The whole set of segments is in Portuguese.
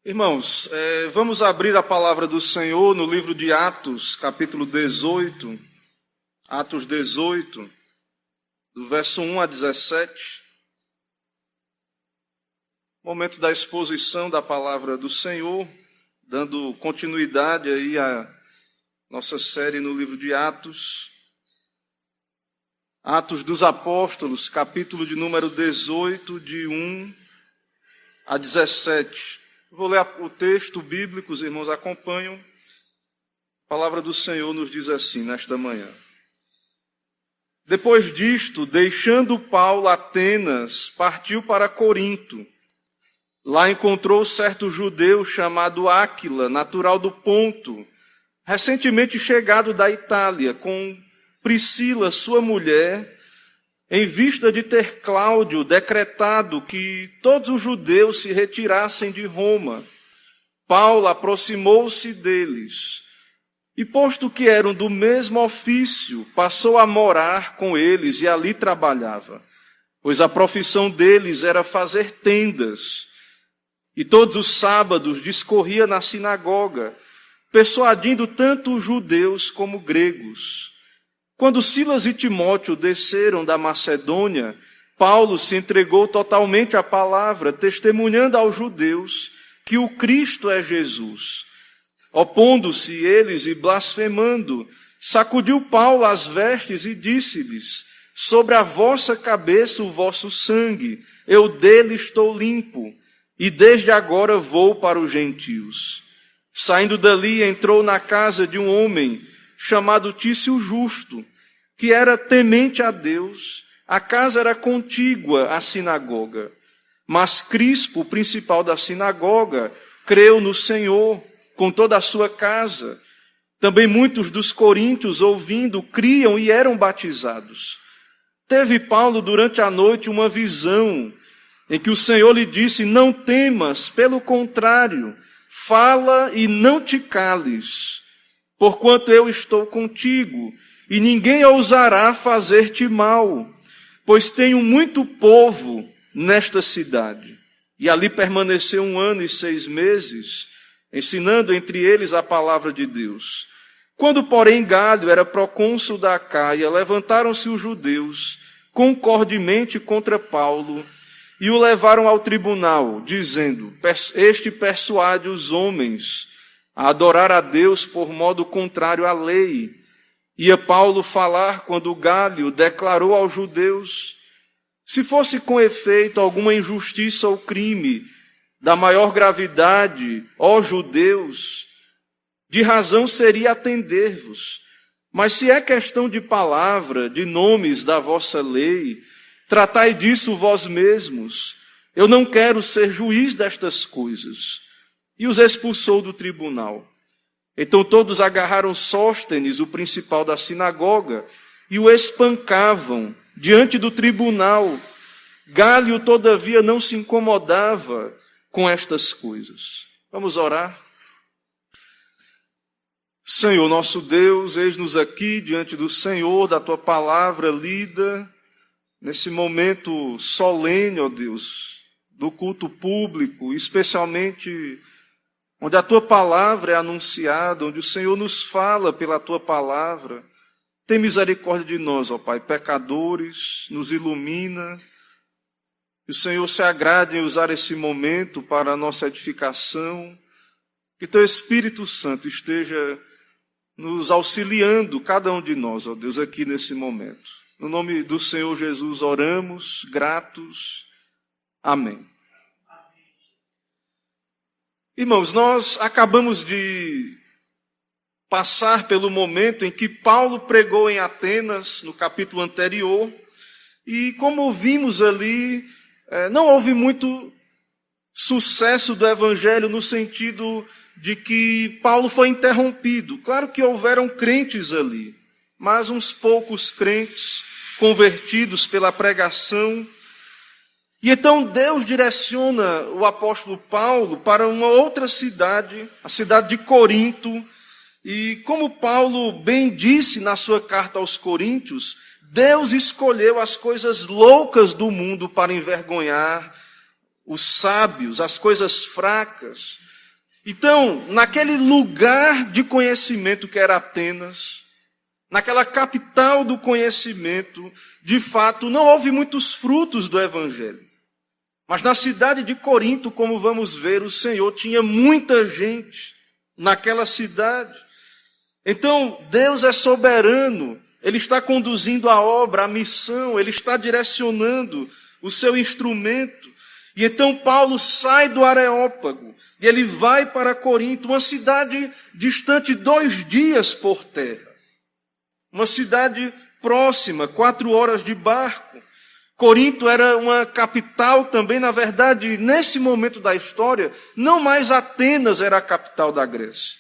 Irmãos, vamos abrir a palavra do Senhor no livro de Atos, capítulo 18, Atos 18, do verso 1 a 17. Momento da exposição da palavra do Senhor, dando continuidade aí à nossa série no livro de Atos. Atos dos Apóstolos, capítulo de número 18, de 1 a 17. Vou ler o texto bíblico, os irmãos acompanham. A palavra do Senhor nos diz assim, nesta manhã. Depois disto, deixando Paulo Atenas, partiu para Corinto. Lá encontrou certo judeu chamado Áquila, natural do Ponto, recentemente chegado da Itália, com Priscila, sua mulher, em vista de ter Cláudio decretado que todos os judeus se retirassem de Roma. Paulo aproximou-se deles e, posto que eram do mesmo ofício, passou a morar com eles e ali trabalhava, pois a profissão deles era fazer tendas. E todos os sábados discorria na sinagoga, persuadindo tanto os judeus como gregos. Quando Silas e Timóteo desceram da Macedônia, Paulo se entregou totalmente à palavra, testemunhando aos judeus que o Cristo é Jesus. Opondo-se eles e blasfemando, sacudiu Paulo as vestes e disse-lhes: sobre a vossa cabeça o vosso sangue, eu dele estou limpo, e desde agora vou para os gentios. Saindo dali, entrou na casa de um homem chamado Tício Justo, que era temente a Deus. A casa era contígua à sinagoga. Mas Crispo, o principal da sinagoga, creu no Senhor com toda a sua casa. Também muitos dos coríntios, ouvindo, criam e eram batizados. Teve Paulo durante a noite uma visão, em que o Senhor lhe disse: não temas, pelo contrário, fala e não te cales, porquanto eu estou contigo, e ninguém ousará fazer-te mal, pois tenho muito povo nesta cidade. E ali permaneceu 1 ano e 6 meses, ensinando entre eles a palavra de Deus. Quando, porém, Galho era procônsul da Acaia, levantaram-se os judeus concordemente contra Paulo e o levaram ao tribunal, dizendo: este persuade os homens a adorar a Deus por modo contrário à lei. Ia Paulo falar quando Galho declarou aos judeus: se fosse com efeito alguma injustiça ou crime da maior gravidade, ó judeus, de razão seria atender-vos. Mas se é questão de palavra, de nomes da vossa lei, tratai disso vós mesmos. Eu não quero ser juiz destas coisas. E os expulsou do tribunal. Então todos agarraram Sóstenes, o principal da sinagoga, e o espancavam diante do tribunal. Galho, todavia, não se incomodava com estas coisas. Vamos orar? Senhor, nosso Deus, eis-nos aqui diante do Senhor, da Tua palavra lida, nesse momento solene, ó Deus, do culto público, especialmente onde a Tua palavra é anunciada, onde o Senhor nos fala pela Tua palavra. Tem misericórdia de nós, ó Pai, pecadores, nos ilumina. Que o Senhor se agrade em usar esse momento para a nossa edificação. Que Teu Espírito Santo esteja nos auxiliando, cada um de nós, ó Deus, aqui nesse momento. No nome do Senhor Jesus oramos, gratos. Amém. Irmãos, nós acabamos de passar pelo momento em que Paulo pregou em Atenas, no capítulo anterior, e como vimos ali, não houve muito sucesso do evangelho no sentido de que Paulo foi interrompido. Claro que houveram crentes ali, mas uns poucos crentes convertidos pela pregação. E então Deus direciona o apóstolo Paulo para uma outra cidade, a cidade de Corinto. E como Paulo bem disse na sua carta aos Coríntios, Deus escolheu as coisas loucas do mundo para envergonhar os sábios, as coisas fracas. Então, naquele lugar de conhecimento que era Atenas, naquela capital do conhecimento, de fato, não houve muitos frutos do evangelho. Mas na cidade de Corinto, como vamos ver, o Senhor tinha muita gente naquela cidade. Então, Deus é soberano, Ele está conduzindo a obra, a missão, Ele está direcionando o seu instrumento. E então Paulo sai do Areópago e ele vai para Corinto, uma cidade distante 2 dias por terra. Uma cidade próxima, 4 horas de barco. Corinto era uma capital também, na verdade, nesse momento da história, não mais Atenas era a capital da Grécia,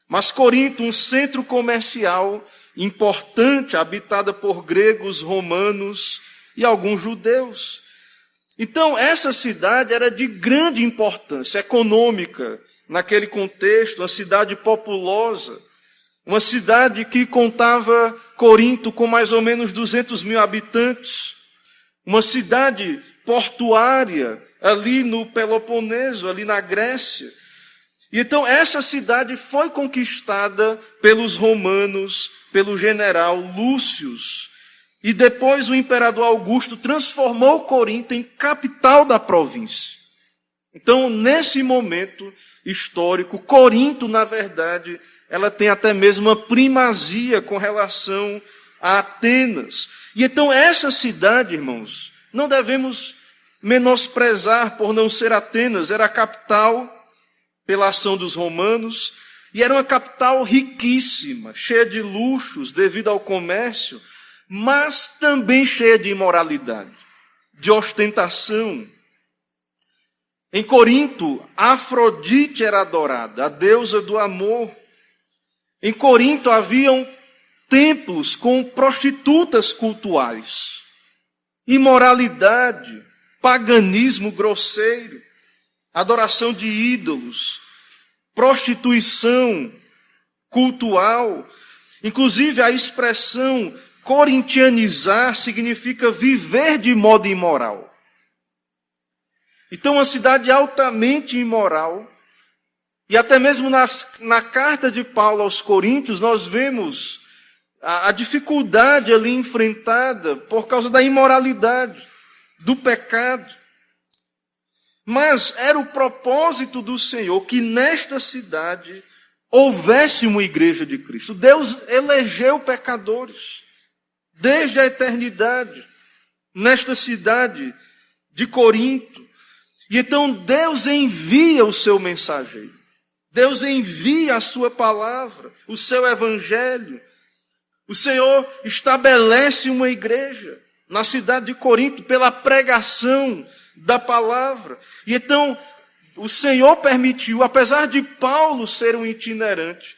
mas Corinto, um centro comercial importante, habitada por gregos, romanos e alguns judeus. Então, essa cidade era de grande importância econômica naquele contexto, uma cidade populosa, uma cidade que contava Corinto com mais ou menos 200 mil habitantes, uma cidade portuária ali no Peloponeso, ali na Grécia. E então essa cidade foi conquistada pelos romanos, pelo general Lúcio. E depois o imperador Augusto transformou Corinto em capital da província. Então, nesse momento histórico, Corinto, na verdade, ela tem até mesmo uma primazia com relação a Atenas. E então essa cidade, irmãos, não devemos menosprezar por não ser Atenas, era a capital pela ação dos romanos, e era uma capital riquíssima, cheia de luxos devido ao comércio, mas também cheia de imoralidade, de ostentação. Em Corinto, Afrodite era adorada, a deusa do amor. Em Corinto haviam templos com prostitutas cultuais, imoralidade, paganismo grosseiro, adoração de ídolos, prostituição cultual. Inclusive a expressão corintianizar significa viver de modo imoral. Então, uma cidade altamente imoral. E até mesmo na carta de Paulo aos Coríntios, nós vemos a dificuldade ali enfrentada por causa da imoralidade, do pecado. Mas era o propósito do Senhor que nesta cidade houvesse uma igreja de Cristo. Deus elegeu pecadores desde a eternidade nesta cidade de Corinto. E então Deus envia o seu mensageiro. Deus envia a sua palavra, o seu evangelho. O Senhor estabelece uma igreja na cidade de Corinto pela pregação da palavra. E então o Senhor permitiu, apesar de Paulo ser um itinerante,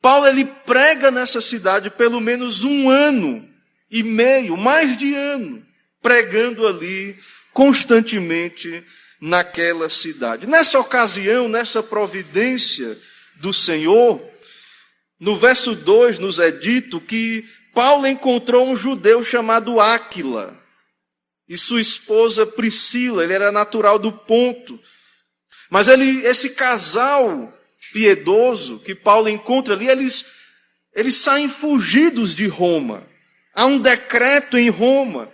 Paulo ele prega nessa cidade pelo menos 1 ano e meio, mais de ano, pregando ali constantemente naquela cidade. Nessa ocasião, nessa providência do Senhor, no verso 2 nos é dito que Paulo encontrou um judeu chamado Áquila e sua esposa Priscila. Ele era natural do Ponto. Mas esse casal piedoso que Paulo encontra ali, eles saem fugidos de Roma. Há um decreto em Roma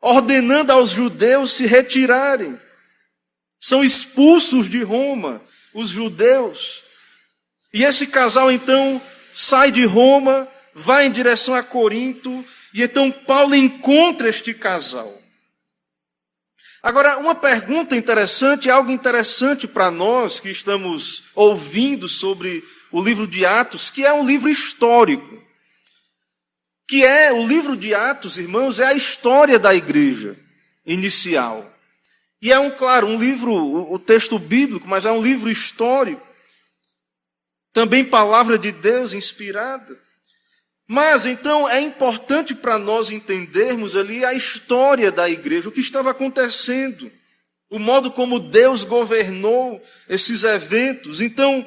ordenando aos judeus se retirarem. São expulsos de Roma os judeus. E esse casal então sai de Roma, vai em direção a Corinto, e então Paulo encontra este casal. Agora, uma pergunta interessante, algo interessante para nós que estamos ouvindo sobre o livro de Atos, que é um livro histórico. Que é o livro de Atos, irmãos, é a história da igreja inicial. E é claro, um livro, o texto bíblico, mas é um livro histórico. Também palavra de Deus inspirada. Mas, então, é importante para nós entendermos ali a história da igreja, o que estava acontecendo, o modo como Deus governou esses eventos. Então,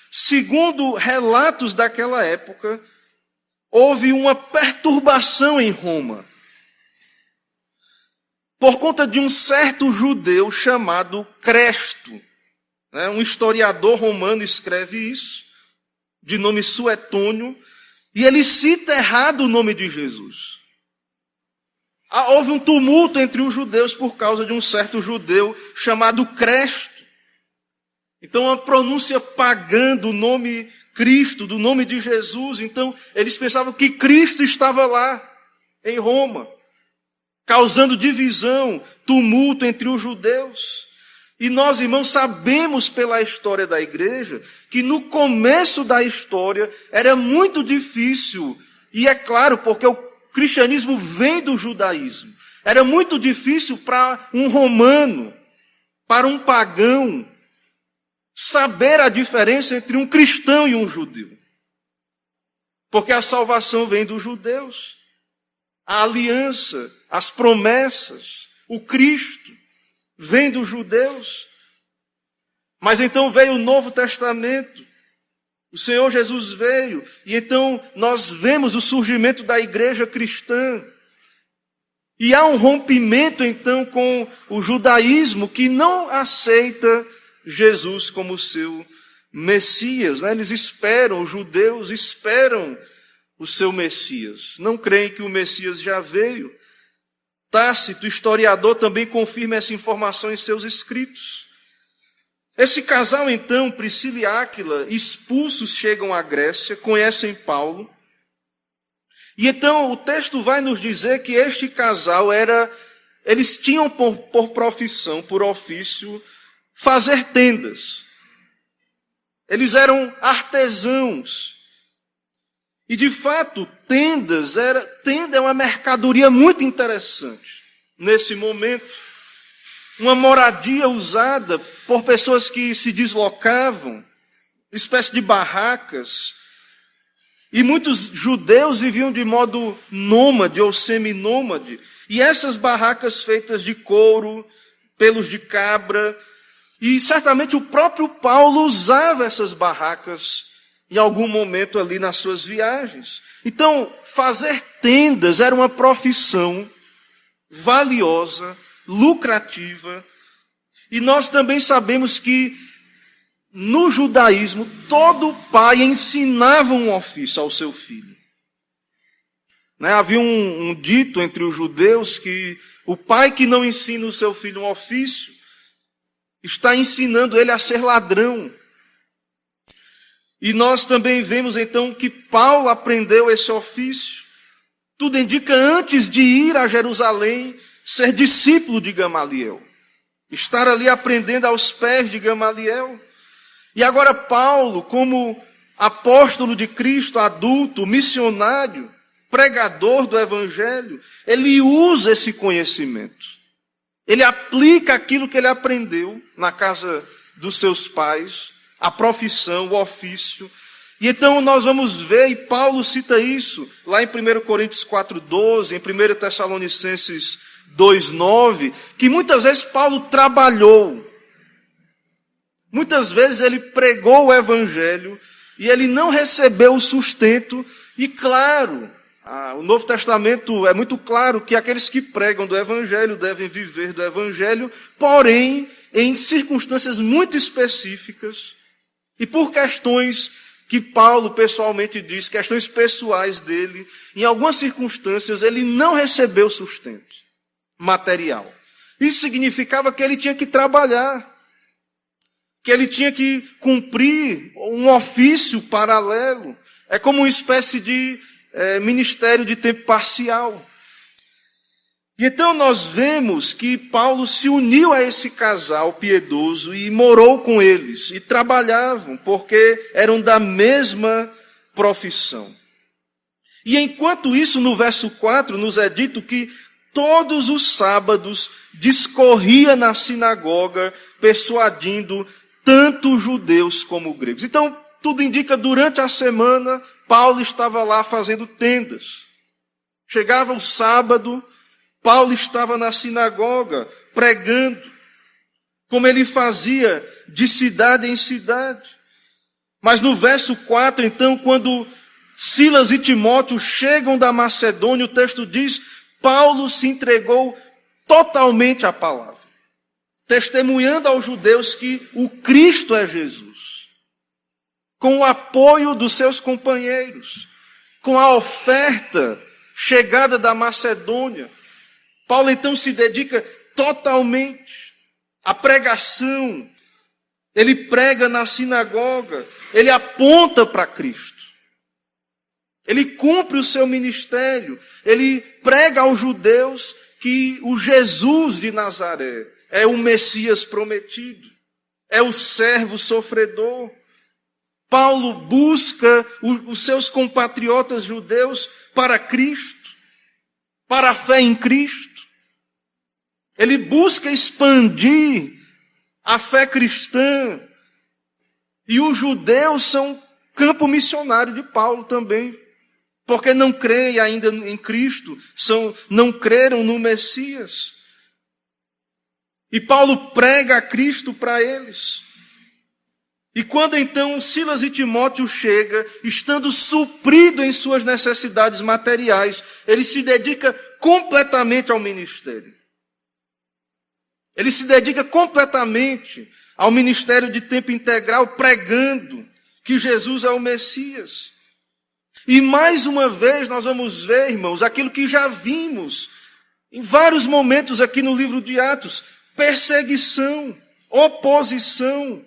segundo relatos daquela época, houve uma perturbação em Roma, por conta de um certo judeu chamado Cresto. Um historiador romano escreve isso, de nome Suetônio, e ele cita errado o nome de Jesus. Houve um tumulto entre os judeus por causa de um certo judeu chamado Cresto. Então, a pronúncia pagã do nome Cristo, do nome de Jesus. Então, eles pensavam que Cristo estava lá, em Roma, causando divisão, tumulto entre os judeus. E nós, irmãos, sabemos pela história da igreja que no começo da história era muito difícil, e é claro, porque o cristianismo vem do judaísmo. Era muito difícil para um romano, para um pagão, saber a diferença entre um cristão e um judeu. Porque a salvação vem dos judeus. A aliança, as promessas, o Cristo vem dos judeus. Mas então veio o Novo Testamento. O Senhor Jesus veio, e então nós vemos o surgimento da igreja cristã. E há um rompimento então com o judaísmo que não aceita Jesus como seu Messias. Eles esperam, os judeus esperam o seu Messias. Não creem que o Messias já veio. Tácito, historiador, também confirma essa informação em seus escritos. Esse casal, então, Priscila e Áquila, expulsos, chegam à Grécia, conhecem Paulo. E então o texto vai nos dizer que este casal eles tinham por profissão, por ofício, fazer tendas. Eles eram artesãos. E de fato, tenda é uma mercadoria muito interessante nesse momento. Uma moradia usada por pessoas que se deslocavam, uma espécie de barracas. E muitos judeus viviam de modo nômade ou seminômade. E essas barracas feitas de couro, pelos de cabra. E certamente o próprio Paulo usava essas barracas em algum momento ali nas suas viagens. Então, fazer tendas era uma profissão valiosa, lucrativa. E nós também sabemos que no judaísmo todo pai ensinava um ofício ao seu filho. Havia um dito entre os judeus que o pai que não ensina o seu filho um ofício está ensinando ele a ser ladrão. E nós também vemos então que Paulo aprendeu esse ofício. Tudo indica antes de ir a Jerusalém, ser discípulo de Gamaliel. Estar ali aprendendo aos pés de Gamaliel. E agora Paulo, como apóstolo de Cristo, adulto, missionário, pregador do Evangelho, ele usa esse conhecimento. Ele aplica aquilo que ele aprendeu na casa dos seus pais, a profissão, o ofício. E então nós vamos ver, e Paulo cita isso, lá em 1 Coríntios 4,12, em 1 Tessalonicenses 2,9, que muitas vezes Paulo trabalhou. Muitas vezes ele pregou o Evangelho e ele não recebeu o sustento. E claro, o Novo Testamento é muito claro que aqueles que pregam do Evangelho devem viver do Evangelho, porém, em circunstâncias muito específicas, e por questões que Paulo pessoalmente diz, questões pessoais dele, em algumas circunstâncias ele não recebeu sustento material. Isso significava que ele tinha que trabalhar, que ele tinha que cumprir um ofício paralelo. É como uma espécie de ministério de tempo parcial. E então nós vemos que Paulo se uniu a esse casal piedoso e morou com eles. E trabalhavam, porque eram da mesma profissão. E enquanto isso, no verso 4, nos é dito que todos os sábados discorria na sinagoga, persuadindo tanto judeus como gregos. Então, tudo indica, durante a semana, Paulo estava lá fazendo tendas. Chegava o sábado, Paulo estava na sinagoga, pregando, como ele fazia de cidade em cidade. Mas no verso 4, então, quando Silas e Timóteo chegam da Macedônia, o texto diz, Paulo se entregou totalmente à palavra. testemunhando aos judeus que o Cristo é Jesus, com o apoio dos seus companheiros, com a oferta chegada da Macedônia. Paulo então se dedica totalmente à pregação. Ele prega na sinagoga, ele aponta para Cristo. Ele cumpre o seu ministério, ele prega aos judeus que o Jesus de Nazaré é o Messias prometido, é o servo sofredor. Paulo busca os seus compatriotas judeus para Cristo, para a fé em Cristo. Ele busca expandir a fé cristã. E os judeus são campo missionário de Paulo também, porque não creem ainda em Cristo, não creram no Messias. E Paulo prega a Cristo para eles. E quando então Silas e Timóteo chegam, estando suprido em suas necessidades materiais, ele se dedica completamente ao ministério. Ele se dedica completamente ao ministério de tempo integral, pregando que Jesus é o Messias. E mais uma vez nós vamos ver, irmãos, aquilo que já vimos em vários momentos aqui no livro de Atos: perseguição, oposição.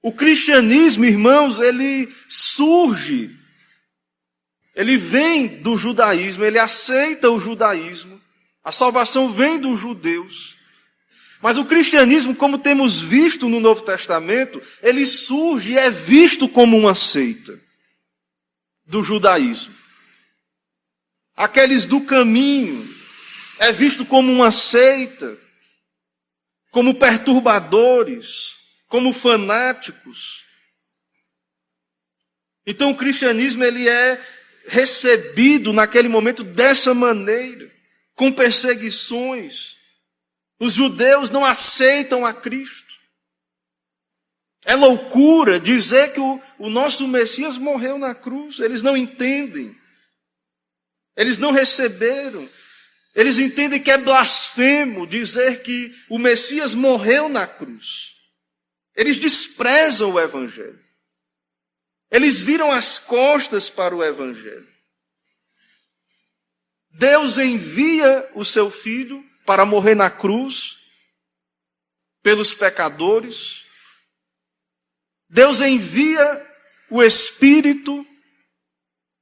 O cristianismo, irmãos, ele surge, ele vem do judaísmo, ele aceita o judaísmo, a salvação vem dos judeus. Mas o cristianismo, como temos visto no Novo Testamento, ele surge e é visto como uma seita do judaísmo. Aqueles do caminho é visto como uma seita, como perturbadores, como fanáticos. Então o cristianismo ele é recebido naquele momento dessa maneira, com perseguições. Os judeus não aceitam a Cristo. É loucura dizer que o nosso Messias morreu na cruz. Eles não entendem. Eles não receberam. Eles entendem que é blasfemo dizer que o Messias morreu na cruz. Eles desprezam o Evangelho. Eles viram as costas para o Evangelho. Deus envia o seu Filho para morrer na cruz pelos pecadores. Deus envia o Espírito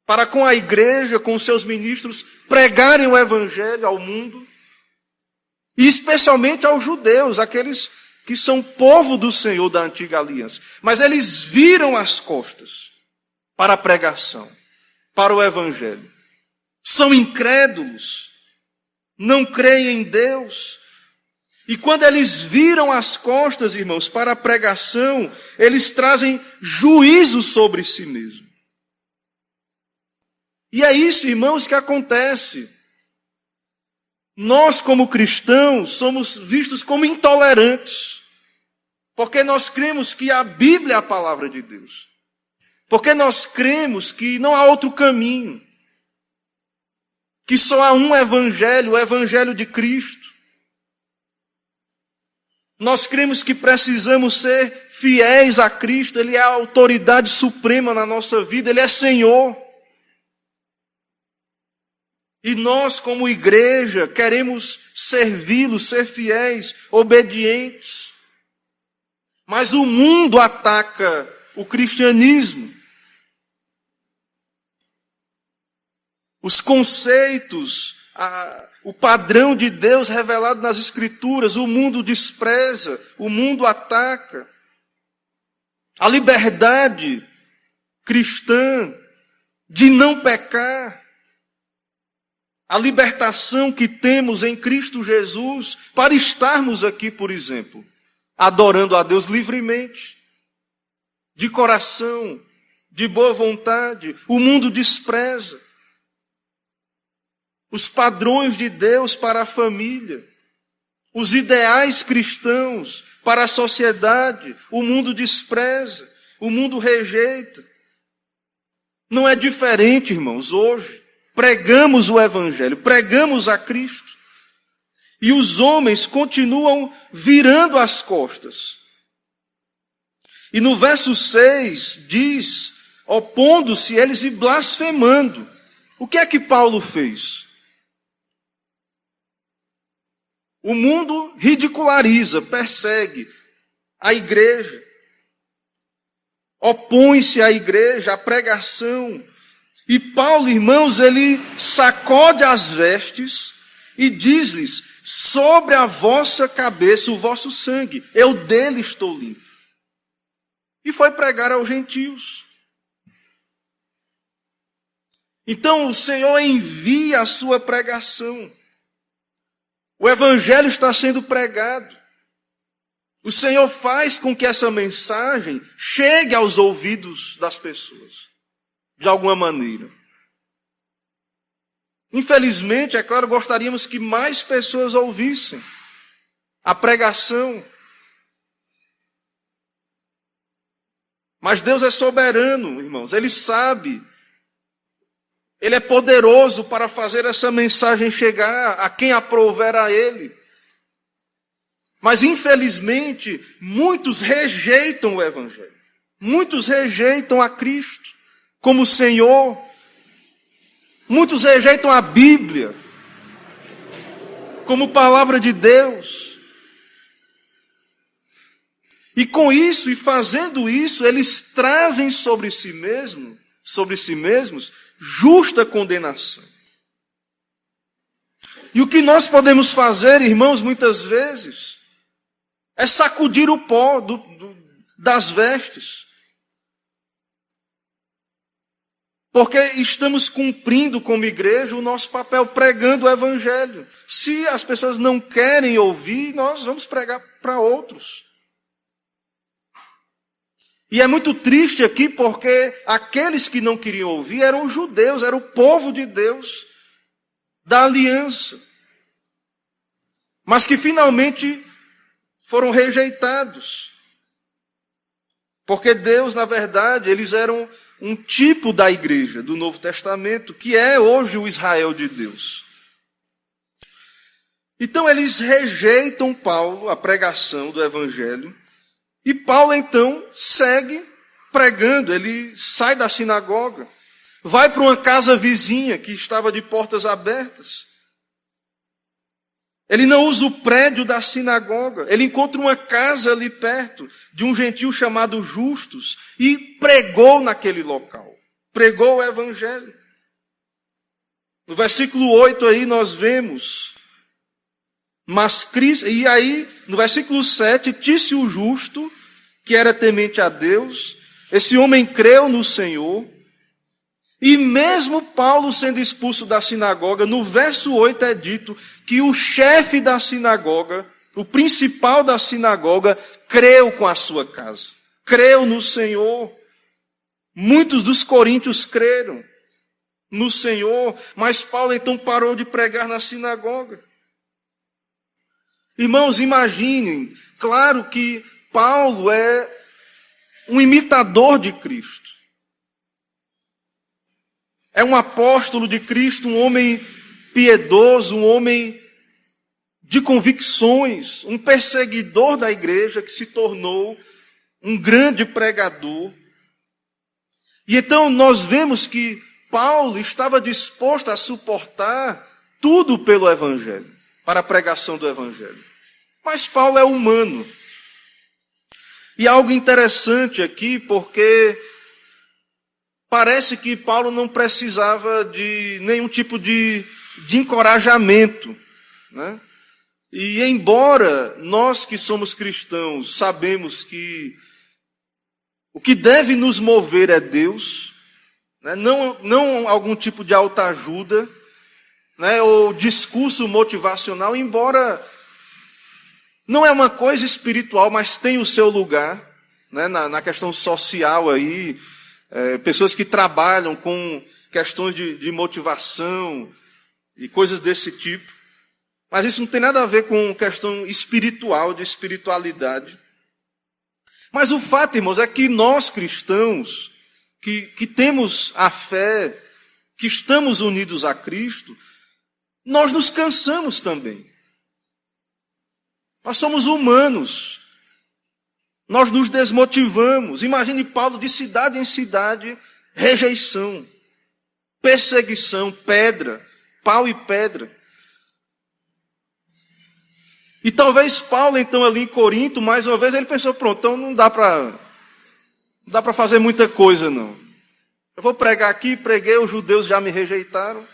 para com a igreja, com os seus ministros, pregarem o Evangelho ao mundo, e especialmente aos judeus, aqueles que são povo do Senhor da antiga aliança. Mas eles viram as costas para a pregação, para o Evangelho. São incrédulos, não creem em Deus. E quando eles viram as costas, irmãos, para a pregação, eles trazem juízo sobre si mesmos. E é isso, irmãos, que acontece. Nós, como cristãos, somos vistos como intolerantes, porque nós cremos que a Bíblia é a palavra de Deus. Porque nós cremos que não há outro caminho, que só há um evangelho, o evangelho de Cristo. Nós cremos que precisamos ser fiéis a Cristo. Ele é a autoridade suprema na nossa vida, Ele é Senhor. E nós, como igreja, queremos servi-lo, ser fiéis, obedientes. Mas o mundo ataca o cristianismo. Os conceitos, o padrão de Deus revelado nas Escrituras, o mundo despreza, o mundo ataca. A liberdade cristã de não pecar, a libertação que temos em Cristo Jesus para estarmos aqui, por exemplo, adorando a Deus livremente, de coração, de boa vontade, o mundo despreza. Os padrões de Deus para a família, os ideais cristãos para a sociedade, o mundo despreza, o mundo rejeita. Não é diferente, irmãos, hoje. Pregamos o Evangelho, pregamos a Cristo. E os homens continuam virando as costas. E no verso 6 diz, opondo-se eles e blasfemando. O que é que Paulo fez? O mundo ridiculariza, persegue a igreja, opõe-se à igreja, à pregação. E Paulo, irmãos, ele sacode as vestes e diz-lhes, sobre a vossa cabeça o vosso sangue, eu dele estou limpo. E foi pregar aos gentios. Então o Senhor envia a sua pregação. O evangelho está sendo pregado. O Senhor faz com que essa mensagem chegue aos ouvidos das pessoas, de alguma maneira. Infelizmente, é claro, gostaríamos que mais pessoas ouvissem a pregação. Mas Deus é soberano, irmãos. Ele sabe. Ele é poderoso para fazer essa mensagem chegar a quem aprouver a Ele. Mas, infelizmente, muitos rejeitam o Evangelho. Muitos rejeitam a Cristo como Senhor. Muitos rejeitam a Bíblia como palavra de Deus. E com isso, e fazendo isso, eles trazem sobre si mesmos, justa condenação. E o que nós podemos fazer, irmãos, muitas vezes, é sacudir o pó das vestes. Porque estamos cumprindo como igreja o nosso papel, pregando o Evangelho. Se as pessoas não querem ouvir, nós vamos pregar para outros. E é muito triste aqui porque aqueles que não queriam ouvir eram os judeus, era o povo de Deus, da aliança. Mas que finalmente foram rejeitados. Porque Deus, na verdade, eles eram um tipo da igreja do Novo Testamento, que é hoje o Israel de Deus. Então eles rejeitam Paulo, a pregação do Evangelho, e Paulo então segue pregando. Ele sai da sinagoga, vai para uma casa vizinha que estava de portas abertas. Ele não usa o prédio da sinagoga, ele encontra uma casa ali perto de um gentio chamado Justus e pregou naquele local, pregou o Evangelho. No versículo 8 aí nós vemos, mas Cristo, e aí no versículo 7, Tício Justo, que era temente a Deus, esse homem creu no Senhor, e mesmo Paulo sendo expulso da sinagoga, no verso 8 é dito que o chefe da sinagoga, o principal da sinagoga, creu com a sua casa. Creu no Senhor. Muitos dos coríntios creram no Senhor, mas Paulo então parou de pregar na sinagoga. Irmãos, imaginem, claro que Paulo é um imitador de Cristo. É um apóstolo de Cristo, um homem piedoso, um homem de convicções, um perseguidor da igreja que se tornou um grande pregador. E então nós vemos que Paulo estava disposto a suportar tudo pelo Evangelho, para a pregação do Evangelho. Mas Paulo é humano. E algo interessante aqui, porque parece que Paulo não precisava de nenhum tipo de encorajamento, né? E embora nós que somos cristãos sabemos que o que deve nos mover é Deus, né? Não algum tipo de autoajuda, né? Ou discurso motivacional, embora não é uma coisa espiritual, mas tem o seu lugar, né? Na questão social aí, pessoas que trabalham com questões de motivação e coisas desse tipo. Mas isso não tem nada a ver com questão espiritual, de espiritualidade. Mas o fato, irmãos, é que nós cristãos, que temos a fé, que estamos unidos a Cristo, nós nos cansamos também. Nós somos humanos. Nós nos desmotivamos. Imagine Paulo de cidade em cidade, rejeição, perseguição, pedra, pau e pedra. E talvez Paulo, então, ali em Corinto, mais uma vez, ele pensou, pronto, então não dá para fazer muita coisa, não. Eu vou pregar aqui, preguei, os judeus já me rejeitaram.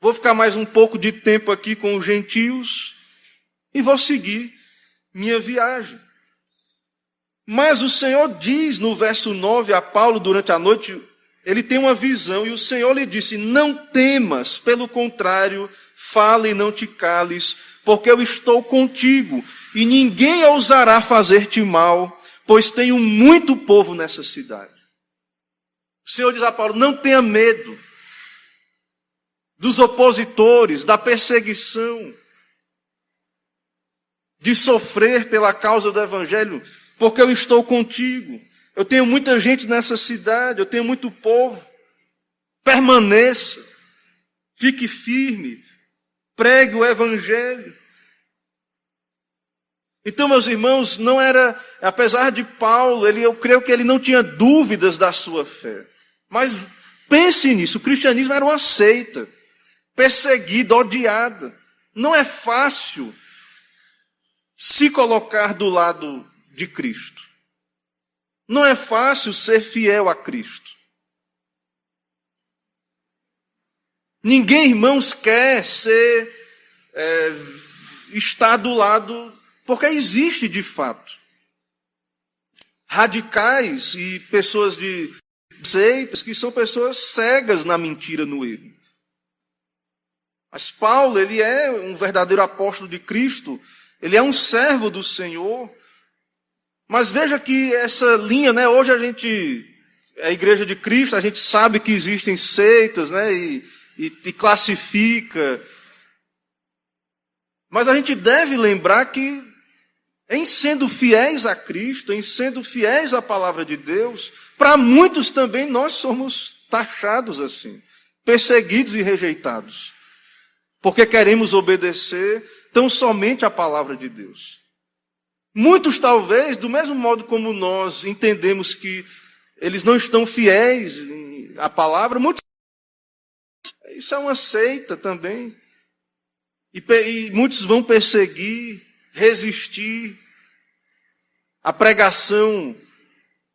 Vou ficar mais um pouco de tempo aqui com os gentios e vou seguir minha viagem. Mas o Senhor diz no verso 9 a Paulo durante a noite, ele tem uma visão e o Senhor lhe disse, não temas, pelo contrário, fale e não te cales, porque eu estou contigo e ninguém ousará fazer-te mal, pois tenho muito povo nessa cidade. O Senhor diz a Paulo, não tenha medo dos opositores, da perseguição, de sofrer pela causa do Evangelho, porque eu estou contigo. Eu tenho muita gente nessa cidade, eu tenho muito povo. Permaneça, fique firme, pregue o Evangelho. Então, meus irmãos, não era, apesar de Paulo, eu creio que ele não tinha dúvidas da sua fé. Mas pense nisso, o cristianismo era uma seita, perseguida, odiada. Não é fácil se colocar do lado de Cristo. Não é fácil ser fiel a Cristo. Ninguém, irmãos, quer estar do lado, porque existe de fato radicais e pessoas de seitas que são pessoas cegas na mentira, no erro. Mas Paulo, ele é um verdadeiro apóstolo de Cristo, ele é um servo do Senhor. Mas veja que essa linha, né, hoje a Igreja de Cristo, a gente sabe que existem seitas, né, e classifica. Mas a gente deve lembrar que, em sendo fiéis a Cristo, em sendo fiéis à palavra de Deus, para muitos também nós somos taxados assim, perseguidos e rejeitados, porque queremos obedecer tão somente à palavra de Deus. Muitos, talvez, do mesmo modo como nós entendemos que eles não estão fiéis à palavra, muitos, isso é uma seita também. E muitos vão perseguir, resistir à pregação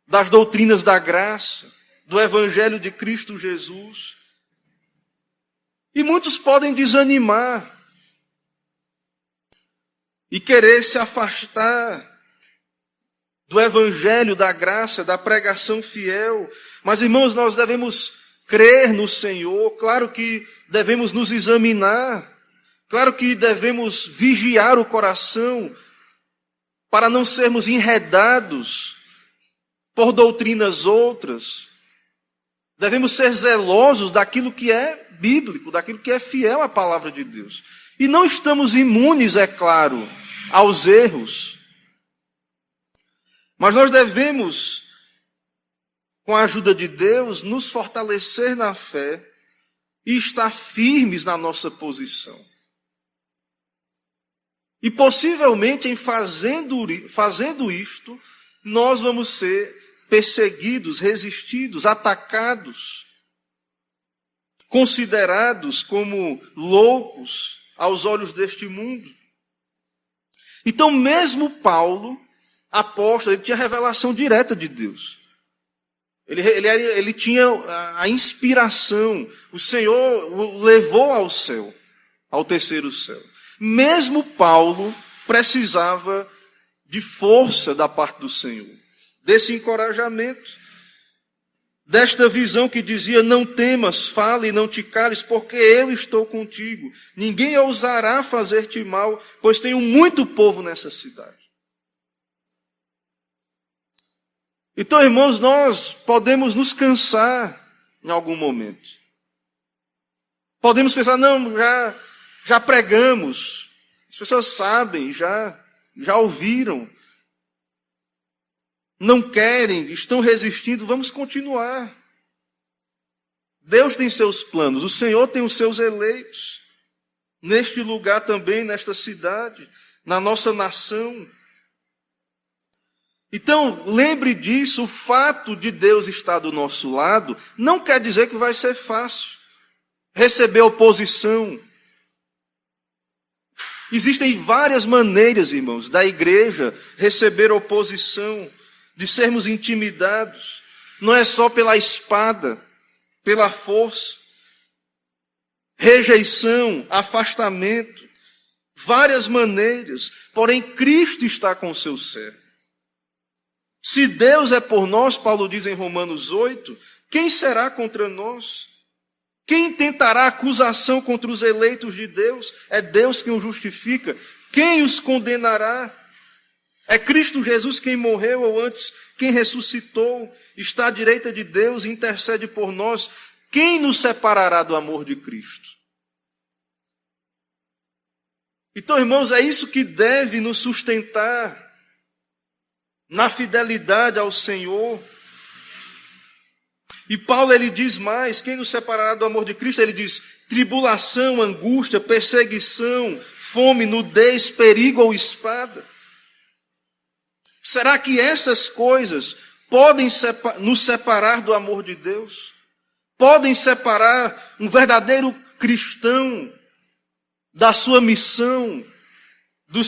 das doutrinas da graça, do Evangelho de Cristo Jesus. E muitos podem desanimar e querer se afastar do Evangelho, da graça, da pregação fiel. Mas, irmãos, nós devemos crer no Senhor. Claro que devemos nos examinar. Claro que devemos vigiar o coração para não sermos enredados por doutrinas outras. Devemos ser zelosos daquilo que é bíblico, daquilo que é fiel à palavra de Deus. E não estamos imunes, é claro, aos erros. Mas nós devemos, com a ajuda de Deus, nos fortalecer na fé e estar firmes na nossa posição. E possivelmente, em fazendo isto, nós vamos ser perseguidos, resistidos, atacados, considerados como loucos aos olhos deste mundo. Então, mesmo Paulo, apóstolo, ele tinha revelação direta de Deus. Ele tinha a inspiração. O Senhor o levou ao céu, ao terceiro céu. Mesmo Paulo precisava de força da parte do Senhor, desse encorajamento, desta visão que dizia, não temas, fale e não te cales, porque eu estou contigo. Ninguém ousará fazer-te mal, pois tenho muito povo nessa cidade. Então, irmãos, nós podemos nos cansar em algum momento. Podemos pensar, não, já pregamos, as pessoas sabem, já ouviram, não querem, estão resistindo, vamos continuar. Deus tem seus planos, o Senhor tem os seus eleitos, neste lugar também, nesta cidade. na nossa nação. Então, lembre disso, o fato de Deus estar do nosso lado não quer dizer que vai ser fácil receber oposição. Existem várias maneiras, irmãos, da igreja receber oposição, de sermos intimidados. Não é só pela espada, pela força. Rejeição, afastamento, várias maneiras. Porém, Cristo está com o seu servo. Se Deus é por nós, Paulo diz em Romanos 8, quem será contra nós? Quem tentará acusação contra os eleitos de Deus? É Deus quem os justifica. Quem os condenará? É Cristo Jesus quem morreu, ou antes, quem ressuscitou, está à direita de Deus e intercede por nós. Quem nos separará do amor de Cristo? Então, irmãos, é isso que deve nos sustentar na fidelidade ao Senhor. E Paulo, ele diz mais, quem nos separará do amor de Cristo? Ele diz, tribulação, angústia, perseguição, fome, nudez, perigo ou espada. Será que essas coisas podem nos separar do amor de Deus? Podem separar um verdadeiro cristão da sua missão, do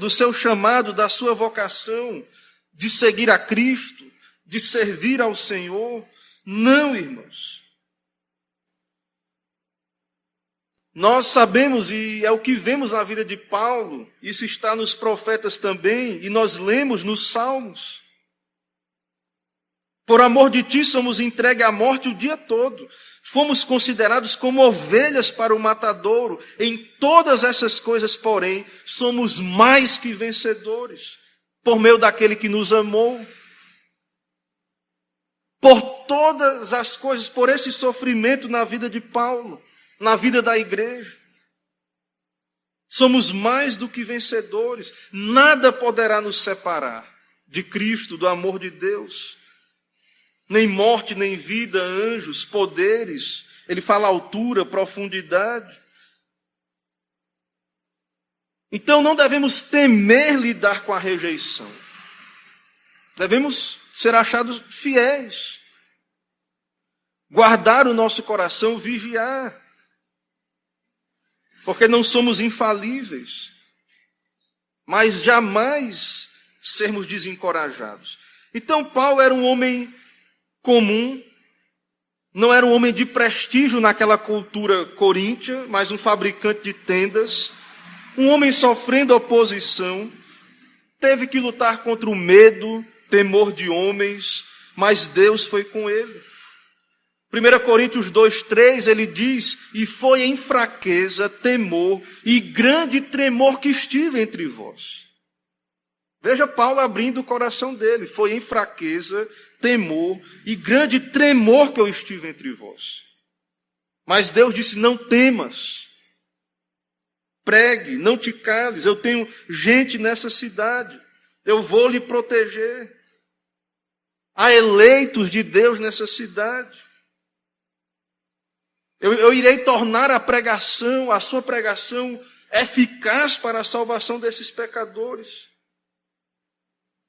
seu chamado, da sua vocação, de seguir a Cristo, de servir ao Senhor? Não, irmãos. Nós sabemos, e é o que vemos na vida de Paulo, isso está nos profetas também, e nós lemos nos Salmos. Por amor de ti somos entregues à morte o dia todo. Fomos considerados como ovelhas para o matadouro. Em todas essas coisas, porém, somos mais que vencedores, por meio daquele que nos amou. Por todas as coisas, por esse sofrimento na vida de Paulo, na vida da igreja. Somos mais do que vencedores. Nada poderá nos separar de Cristo, do amor de Deus. Nem morte, nem vida, anjos, poderes. Ele fala altura, profundidade. Então não devemos temer lidar com a rejeição. Devemos ser achados fiéis. Guardar o nosso coração, vigiar. Porque não somos infalíveis. Mas jamais sermos desencorajados. Então Paulo era um homem comum, não era um homem de prestígio naquela cultura coríntia, mas um fabricante de tendas, um homem sofrendo oposição, teve que lutar contra o medo, temor de homens, mas Deus foi com ele. 1 Coríntios 2:3, ele diz, e foi em fraqueza, temor e grande tremor que estive entre vós. Veja Paulo abrindo o coração dele, foi em fraqueza, temor e grande tremor que eu estive entre vós. Mas Deus disse, não temas, pregue, não te cales, eu tenho gente nessa cidade, eu vou lhe proteger. Há eleitos de Deus nessa cidade. Eu irei tornar a sua pregação eficaz para a salvação desses pecadores.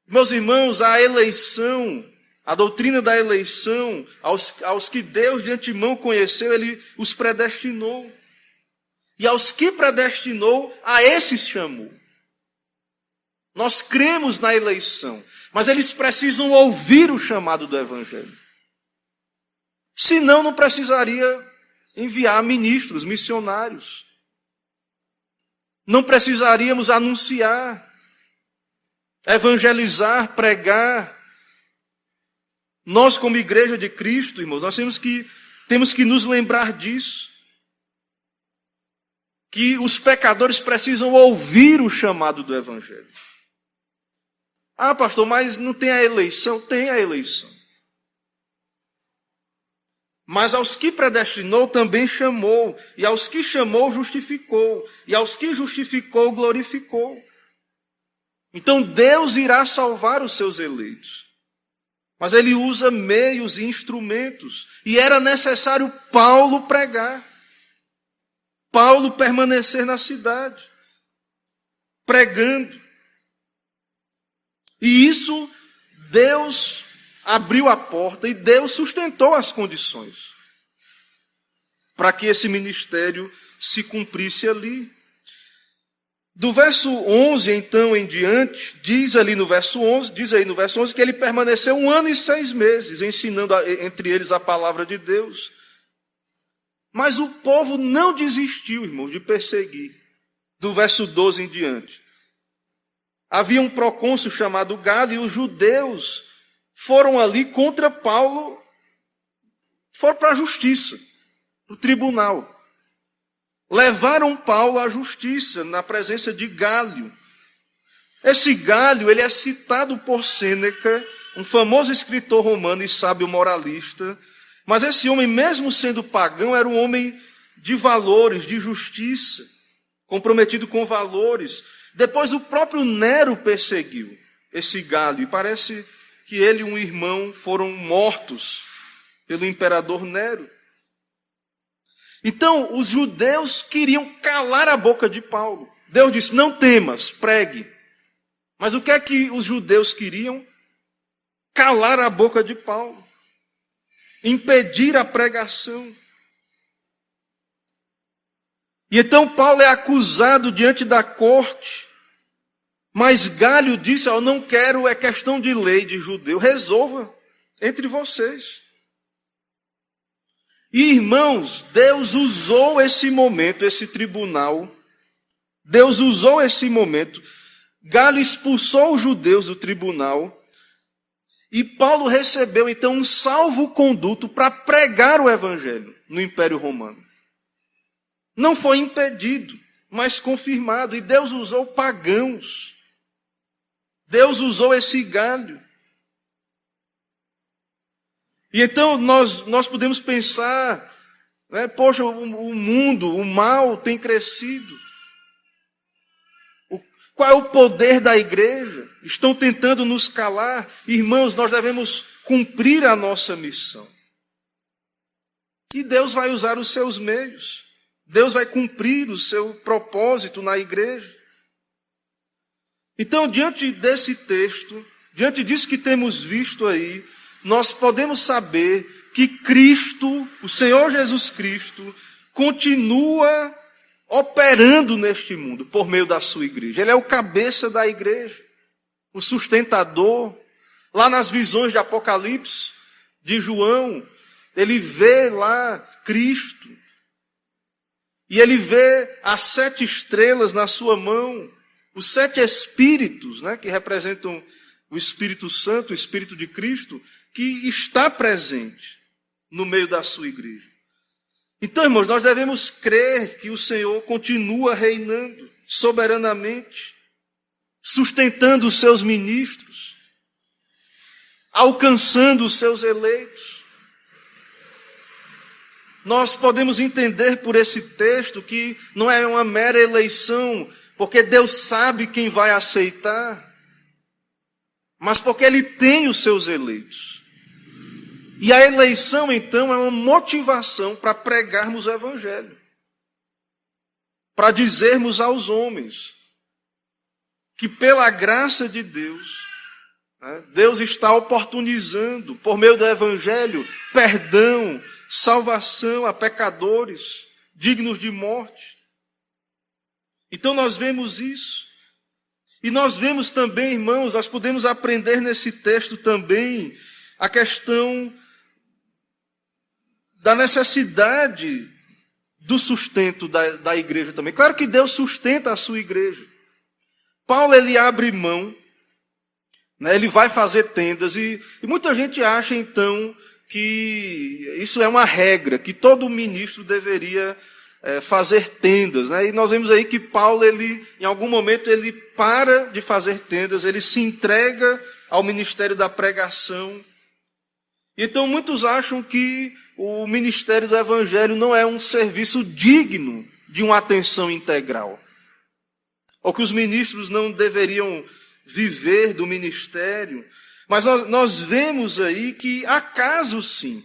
Meus irmãos, a eleição, a doutrina da eleição, aos que Deus de antemão conheceu, Ele os predestinou. E aos que predestinou, a esses chamou. Nós cremos na eleição, mas eles precisam ouvir o chamado do Evangelho. Senão, não precisaria enviar ministros, missionários. Não precisaríamos anunciar, evangelizar, pregar. Nós, como igreja de Cristo, irmãos, nós temos que nos lembrar disso. Que os pecadores precisam ouvir o chamado do Evangelho. Ah, pastor, mas não tem a eleição? Tem a eleição. Mas aos que predestinou também chamou, e aos que chamou justificou, e aos que justificou glorificou. Então Deus irá salvar os seus eleitos. Mas Ele usa meios e instrumentos, e era necessário Paulo pregar. Paulo permanecer na cidade. pregando. E isso, Deus abriu a porta e Deus sustentou as condições para que esse ministério se cumprisse ali. Do verso 11, então, em diante, diz aí no verso 11, que ele permaneceu 1 ano e 6 meses, ensinando entre eles a palavra de Deus. Mas o povo não desistiu, irmãos, de perseguir. Do verso 12 em diante. Havia um procônsul chamado Galio, e os judeus foram ali contra Paulo, foram para a justiça, para o tribunal. Levaram Paulo à justiça, na presença de Galio. Esse Galio, ele é citado por Sêneca, um famoso escritor romano e sábio moralista, mas esse homem, mesmo sendo pagão, era um homem de valores, de justiça, comprometido com valores. Depois o próprio Nero perseguiu esse Galio, e parece que ele e um irmão foram mortos pelo imperador Nero. Então, os judeus queriam calar a boca de Paulo. Deus disse, não temas, pregue. Mas o que é que os judeus queriam? Calar a boca de Paulo. Impedir a pregação. E então Paulo é acusado diante da corte. Mas Galio disse, eu não quero, é questão de lei de judeu, resolva entre vocês. E, irmãos, Deus usou esse momento, esse tribunal. Deus usou esse momento. Galio expulsou os judeus do tribunal. E Paulo recebeu, então, um salvo-conduto para pregar o evangelho no Império Romano. Não foi impedido, mas confirmado. E Deus usou pagãos. Deus usou esse Galio. E então nós podemos pensar, né, poxa, o mundo, o mal tem crescido. Qual é o poder da igreja? Estão tentando nos calar. Irmãos, nós devemos cumprir a nossa missão. E Deus vai usar os seus meios. Deus vai cumprir o seu propósito na igreja. Então, diante desse texto, diante disso que temos visto aí, nós podemos saber que Cristo, o Senhor Jesus Cristo, continua operando neste mundo por meio da sua igreja. Ele é o cabeça da igreja, o sustentador. Lá nas visões de Apocalipse, de João, ele vê lá Cristo. E ele vê as 7 estrelas na sua mão, os 7 espíritos, né, que representam o Espírito Santo, o Espírito de Cristo, que está presente no meio da sua igreja. Então, irmãos, nós devemos crer que o Senhor continua reinando soberanamente, sustentando os seus ministros, alcançando os seus eleitos. Nós podemos entender por esse texto que não é uma mera eleição, porque Deus sabe quem vai aceitar, mas porque Ele tem os seus eleitos. E a eleição, então, é uma motivação para pregarmos o Evangelho. Para dizermos aos homens que, pela graça de Deus, né, Deus está oportunizando, por meio do Evangelho, perdão, salvação a pecadores dignos de morte. Então nós vemos isso. E nós vemos também, irmãos, nós podemos aprender nesse texto também a questão da necessidade do sustento da igreja também. Claro que Deus sustenta a sua igreja. Paulo, ele abre mão, né, ele vai fazer tendas, e muita gente acha, então, que isso é uma regra, que todo ministro deveria fazer tendas, né? E nós vemos aí que Paulo, ele, em algum momento, ele para de fazer tendas, ele se entrega ao ministério da pregação. Então, muitos acham que o ministério do Evangelho não é um serviço digno de uma atenção integral. Ou que os ministros não deveriam viver do ministério. Mas nós vemos aí que há casos, sim,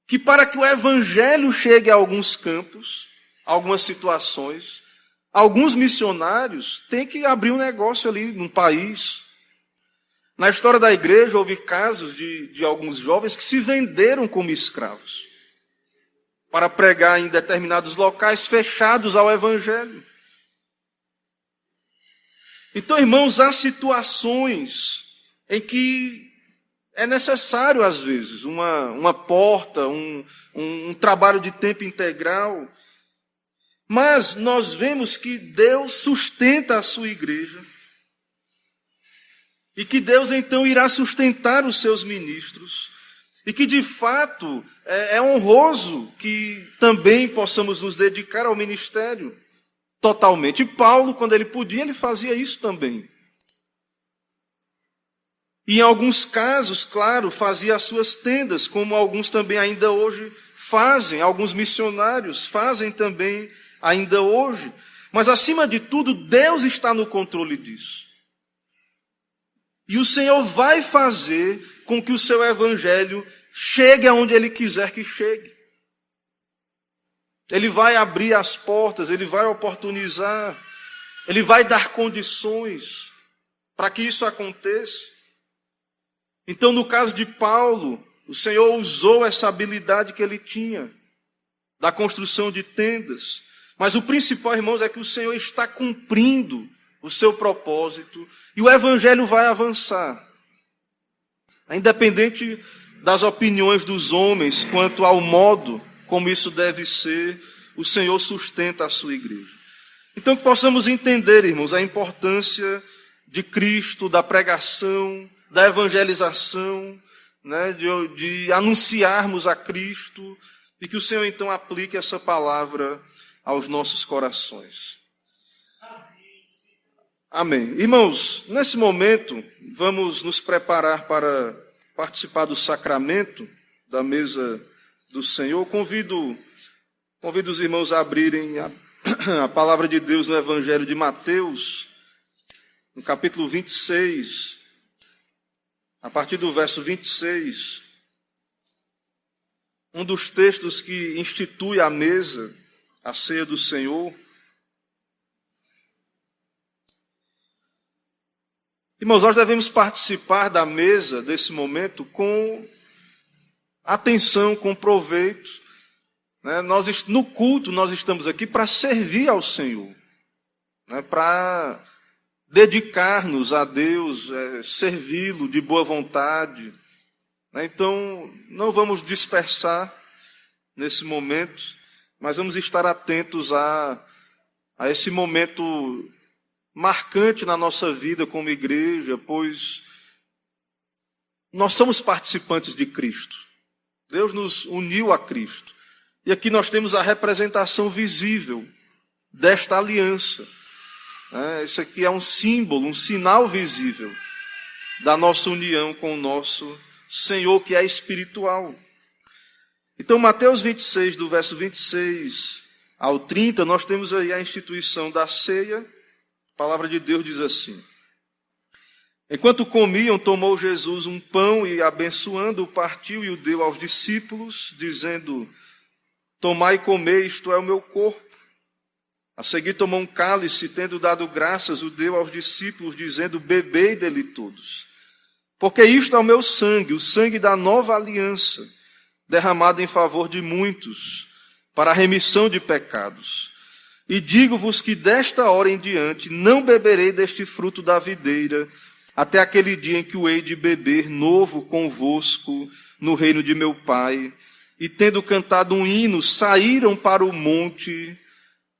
que para que o Evangelho chegue a alguns campos, a algumas situações, Alguns missionários têm que abrir um negócio ali num país. Na história da igreja, houve casos de alguns jovens que se venderam como escravos para pregar em determinados locais fechados ao evangelho. Então, irmãos, há situações em que é necessário, às vezes, uma porta, um trabalho de tempo integral. Mas nós vemos que Deus sustenta a sua igreja. E que Deus, então, irá sustentar os seus ministros. E que, de fato, é honroso que também possamos nos dedicar ao ministério totalmente. E Paulo, quando ele podia, ele fazia isso também. E em alguns casos, claro, fazia as suas tendas, como alguns também ainda hoje fazem, alguns missionários fazem também ainda hoje. Mas, acima de tudo, Deus está no controle disso. E o Senhor vai fazer com que o seu evangelho chegue aonde Ele quiser que chegue. Ele vai abrir as portas, Ele vai oportunizar, Ele vai dar condições para que isso aconteça. Então, no caso de Paulo, o Senhor usou essa habilidade que ele tinha, da construção de tendas. Mas o principal, irmãos, é que o Senhor está cumprindo o seu propósito e o evangelho vai avançar. Independente das opiniões dos homens quanto ao modo como isso deve ser, o Senhor sustenta a sua igreja. Então, que possamos entender, irmãos, a importância de Cristo, da pregação, da evangelização, né, de anunciarmos a Cristo, e que o Senhor então aplique essa palavra aos nossos corações. Amém. Irmãos, nesse momento, vamos nos preparar para participar do sacramento da mesa do Senhor. Convido os irmãos a abrirem a palavra de Deus no Evangelho de Mateus, no capítulo 26, a partir do verso 26, um dos textos que institui a mesa, a ceia do Senhor. Irmãos, nós devemos participar da mesa desse momento com atenção, com proveito. Né? No culto, nós estamos aqui para servir ao Senhor, né? Para dedicar-nos a Deus, servi-lo de boa vontade. Né? Então, não vamos dispersar nesse momento, mas vamos estar atentos a esse momento marcante na nossa vida como igreja, pois nós somos participantes de Cristo. Deus nos uniu a Cristo. E aqui nós temos a representação visível desta aliança. Isso aqui é um símbolo, um sinal visível da nossa união com o nosso Senhor, que é espiritual. Então, Mateus 26, do verso 26 ao 30, nós temos aí a instituição da ceia. A palavra de Deus diz assim: enquanto comiam, tomou Jesus um pão e, abençoando-o, partiu e o deu aos discípulos, dizendo: tomai e comei, isto é o meu corpo. A seguir tomou um cálice, tendo dado graças, o deu aos discípulos, dizendo: bebei dele todos. Porque isto é o meu sangue, o sangue da nova aliança, derramado em favor de muitos, para a remissão de pecados. E digo-vos que desta hora em diante não beberei deste fruto da videira, até aquele dia em que o hei de beber novo convosco no reino de meu Pai. E tendo cantado um hino, saíram para o monte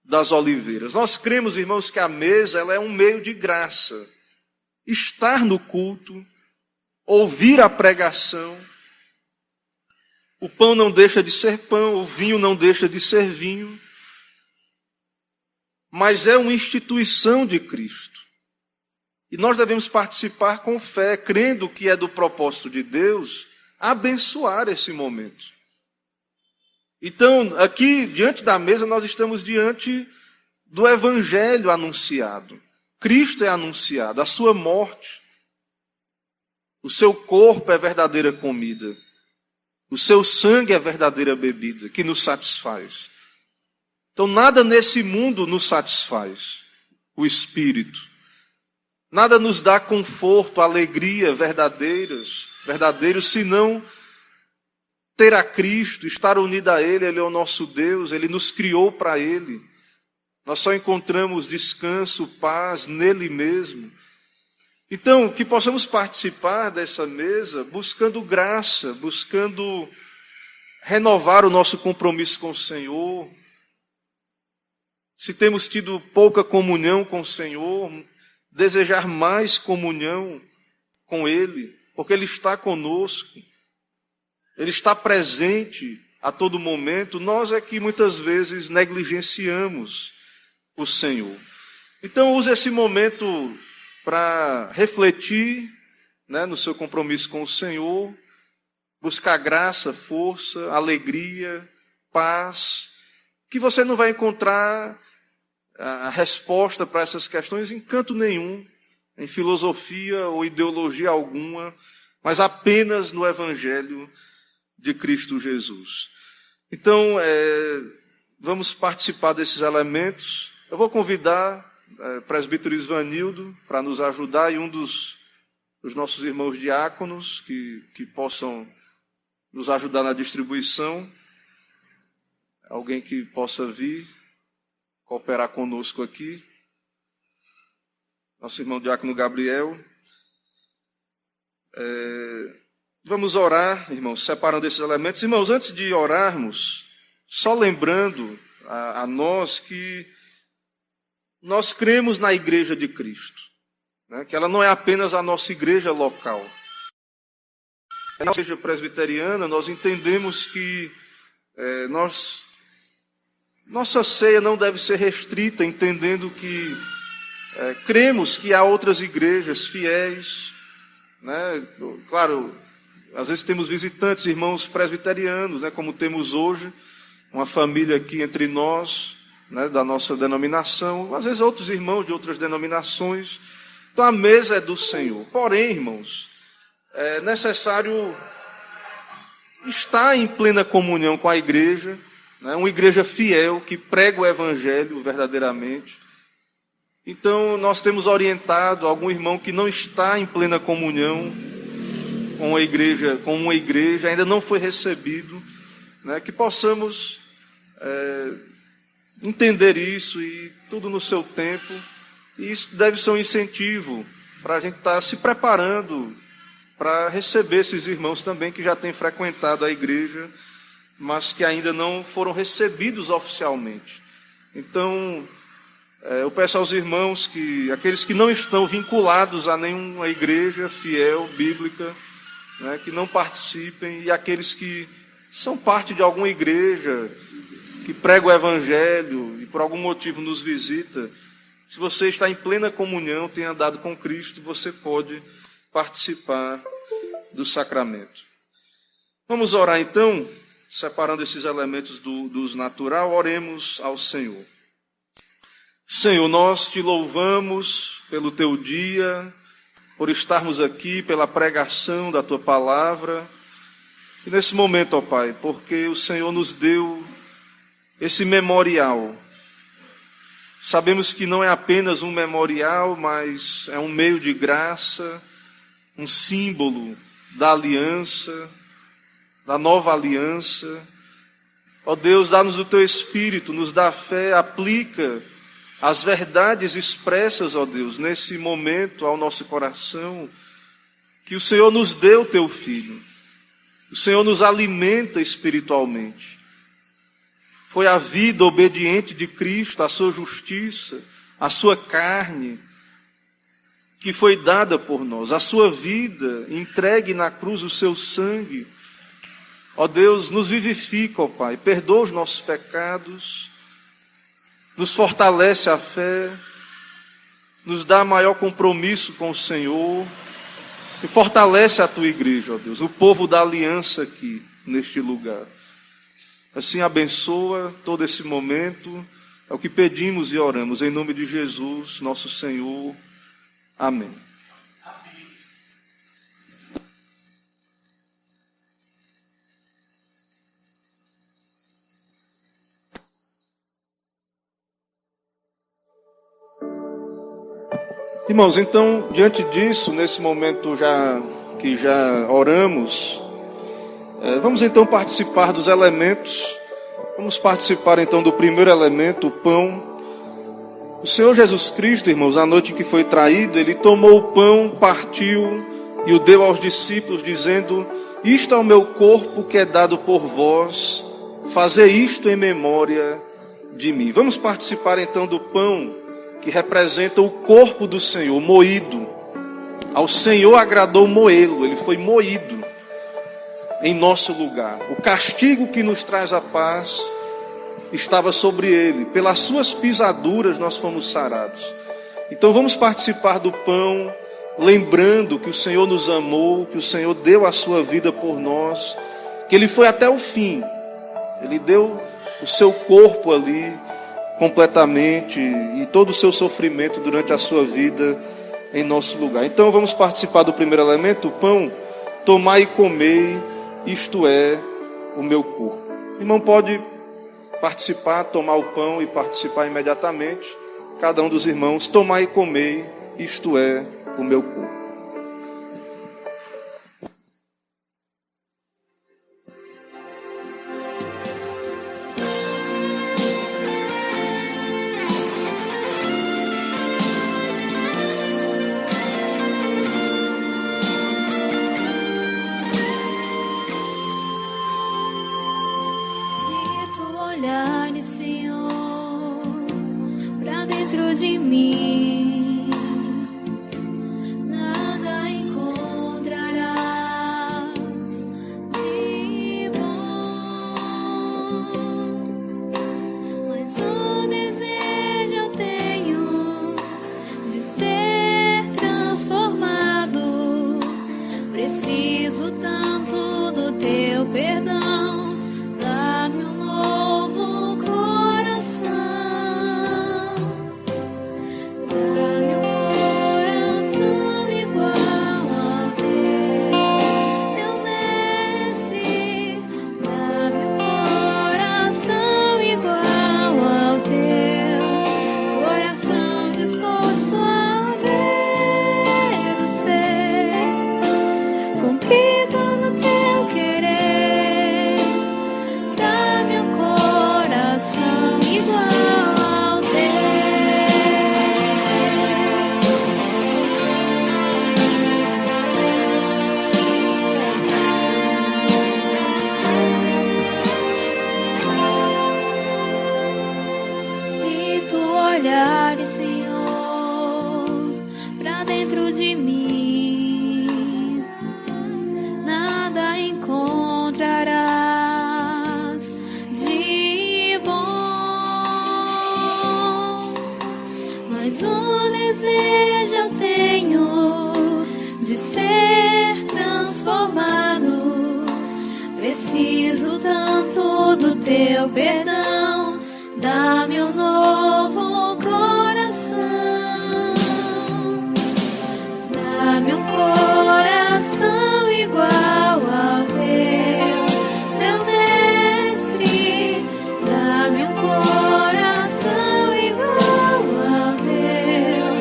das oliveiras. Nós cremos, irmãos, que a mesa ela é um meio de graça. Estar no culto, ouvir a pregação. O pão não deixa de ser pão, o vinho não deixa de ser vinho. Mas é uma instituição de Cristo. E nós devemos participar com fé, crendo que é do propósito de Deus abençoar esse momento. Então, aqui, diante da mesa, nós estamos diante do Evangelho anunciado. Cristo é anunciado, a sua morte. O seu corpo é verdadeira comida. O seu sangue é verdadeira bebida, que nos satisfaz. Então, nada nesse mundo nos satisfaz, o espírito. Nada nos dá conforto, alegria verdadeiros, senão ter a Cristo, estar unido a Ele. Ele é o nosso Deus, Ele nos criou para Ele. Nós só encontramos descanso, paz nele mesmo. Então, que possamos participar dessa mesa buscando graça, buscando renovar o nosso compromisso com o Senhor. Se temos tido pouca comunhão com o Senhor, desejar mais comunhão com Ele, porque Ele está conosco, Ele está presente a todo momento. Nós é que muitas vezes negligenciamos o Senhor. Então, use esse momento para refletir, no seu compromisso com o Senhor, buscar graça, força, alegria, paz, que você não vai encontrar a resposta para essas questões em canto nenhum, em filosofia ou ideologia alguma, mas apenas no Evangelho de Cristo Jesus. Então, vamos participar desses elementos. Eu vou convidar o presbítero Isvanildo para nos ajudar e um dos nossos irmãos diáconos que possam nos ajudar na distribuição. Alguém que possa vir cooperar conosco aqui. Nosso irmão diácono Gabriel. Vamos orar, irmãos, separando esses elementos. Irmãos, antes de orarmos, só lembrando a nós que nós cremos na Igreja de Cristo, que ela não é apenas a nossa igreja local. Na igreja presbiteriana, nós entendemos que nossa ceia não deve ser restrita, entendendo que cremos que há outras igrejas fiéis. Claro, às vezes temos visitantes, irmãos presbiterianos, como temos hoje, uma família aqui entre nós, da nossa denominação, às vezes outros irmãos de outras denominações. Então a mesa é do Senhor. Porém, irmãos, é necessário estar em plena comunhão com a igreja, uma igreja fiel, que prega o Evangelho verdadeiramente. Então nós temos orientado algum irmão que não está em plena comunhão com uma igreja, ainda não foi recebido, que possamos entender isso, e tudo no seu tempo, e isso deve ser um incentivo para a gente estar se preparando para receber esses irmãos também que já têm frequentado a igreja, mas que ainda não foram recebidos oficialmente. Então, eu peço aos irmãos aqueles que não estão vinculados a nenhuma igreja fiel, bíblica, que não participem, e aqueles que são parte de alguma igreja, que prega o Evangelho e por algum motivo nos visita, se você está em plena comunhão, tem andado com Cristo, você pode participar do sacramento. Vamos orar então, separando esses elementos dos natural, oremos ao Senhor. Senhor, nós te louvamos pelo teu dia, por estarmos aqui, pela pregação da tua palavra, e nesse momento, ó Pai, porque o Senhor nos deu esse memorial. Sabemos que não é apenas um memorial, mas é um meio de graça, um símbolo da aliança, da nova aliança. Ó Deus, dá-nos o teu Espírito, nos dá fé, aplica as verdades expressas, ó Deus, nesse momento ao nosso coração, que o Senhor nos deu o teu Filho. O Senhor nos alimenta espiritualmente. Foi a vida obediente de Cristo, a sua justiça, a sua carne, que foi dada por nós, a sua vida, entregue na cruz o seu sangue. Ó Deus, nos vivifica, ó Pai, perdoa os nossos pecados, nos fortalece a fé, nos dá maior compromisso com o Senhor, e fortalece a tua igreja, ó Deus, o povo da aliança aqui, neste lugar. Assim abençoa todo esse momento, é o que pedimos e oramos, em nome de Jesus, nosso Senhor. Amém. Irmãos, então, diante disso, nesse momento que já oramos, vamos então participar dos elementos. Vamos participar então do primeiro elemento, o pão. O Senhor Jesus Cristo, irmãos, na noite em que foi traído, Ele tomou o pão, partiu e o deu aos discípulos, dizendo: isto é o meu corpo que é dado por vós, fazei isto em memória de mim. Vamos participar então do pão, que representa o corpo do Senhor, moído. Ao Senhor agradou moê-lo, Ele foi moído em nosso lugar. O castigo que nos traz a paz estava sobre Ele. Pelas suas pisaduras nós fomos sarados. Então vamos participar do pão, lembrando que o Senhor nos amou, que o Senhor deu a sua vida por nós, que Ele foi até o fim. Ele deu o seu corpo ali completamente e todo o seu sofrimento durante a sua vida em nosso lugar. Então vamos participar do primeiro elemento, o pão. Tomai e comei, isto é o meu corpo. O irmão pode participar, tomar o pão e participar imediatamente. Cada um dos irmãos, tomai e comei, isto é o meu corpo. Olhares, Senhor, pra dentro de mim, nada encontrarás de bom, mas o desejo eu tenho de ser transformado. Preciso tanto do teu perdão. Dá-me um novo coração, dá-me um coração igual ao teu, meu mestre. Dá-me um coração igual ao teu, coração disposto a obedecer, cumprir todo o teu querer. Olhares, Senhor, pra dentro de mim, nada encontrarás de bom, mas o desejo eu tenho de ser transformado. Preciso tanto do teu perdão. Dá-me um novo coração, dá-me um coração igual ao teu, meu mestre. Dá-me um coração igual ao teu,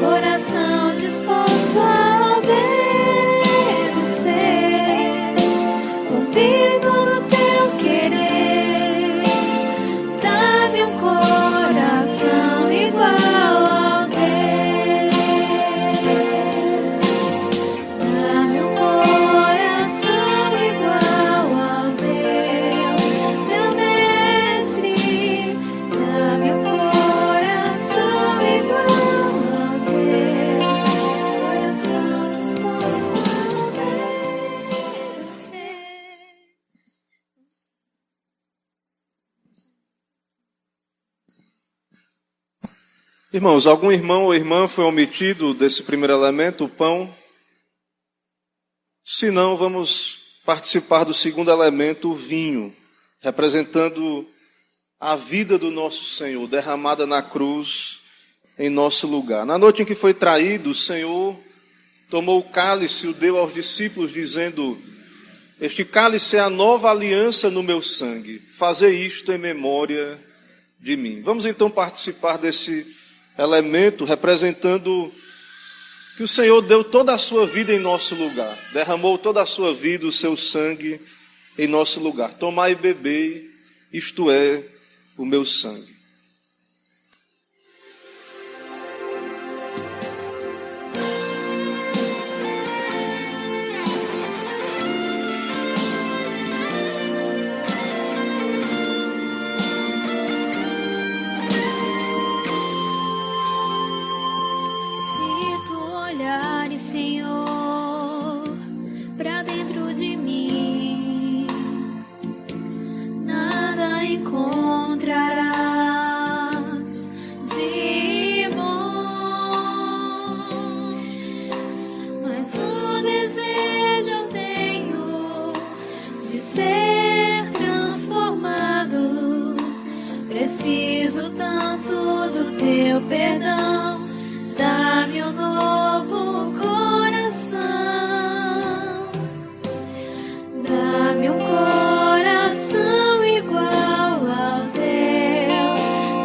coração disposto a obedecer, cumprir todo o teu querer. Coração igual ao teu, dá-me um coração igual ao teu, meu mestre. Dá-me um coração igual ao teu, coração disposto a obedecer. Irmãos, algum irmão ou irmã foi omitido desse primeiro elemento, o pão? Se não, vamos participar do segundo elemento, o vinho, representando a vida do nosso Senhor, derramada na cruz em nosso lugar. Na noite em que foi traído, o Senhor tomou o cálice e o deu aos discípulos, dizendo: este cálice é a nova aliança no meu sangue, fazei isto em memória de mim. Vamos então participar desse elemento representando que o Senhor deu toda a sua vida em nosso lugar, derramou toda a sua vida, o seu sangue em nosso lugar. Tomai e bebei, isto é o meu sangue. Senhor, pra dentro de mim, nada encontrarás de bom, mas um desejo eu tenho de ser transformado. Preciso tanto do teu perdão, dá-me um novo coração, dá-me um coração igual ao teu,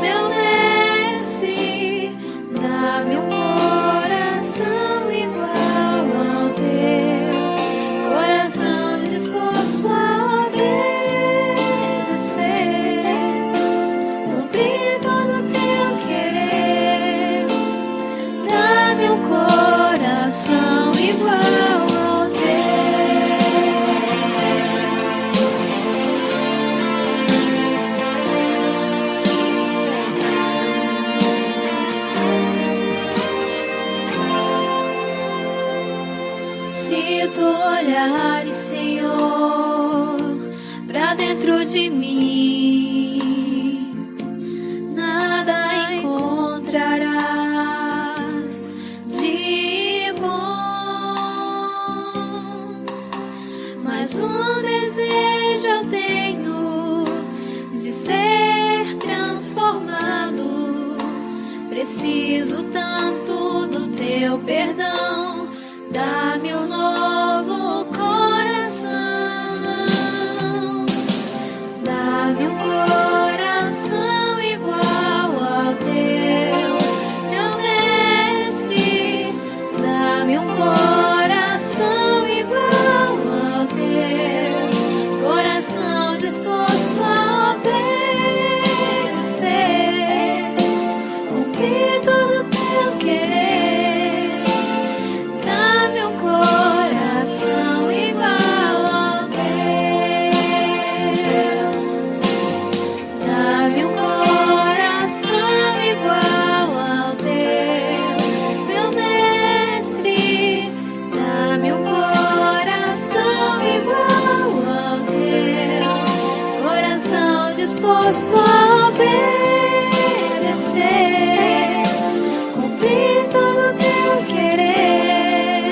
meu mestre, dá-me um coração igual ao teu, coração disposto a obedecer, cumprir todo o teu querer. Dá-me um coração igual ao teu. Se tu olhares, Senhor, pra dentro de mim, nada encontrarás de bom, mas um desejo eu tenho de ser transformado. Preciso tanto do teu perdão, dá-me um novo coração, dá-me um coração igual ao teu, meu mestre, dá-me um coração igual ao teu, coração disposto a obedecer, cumprir todo o teu querer. Dá-me um coração igual ao teu, dá-me um coração igual ao teu, meu mestre, dá-me um coração igual ao teu, coração disposto a obedecer, cumprir todo o teu querer.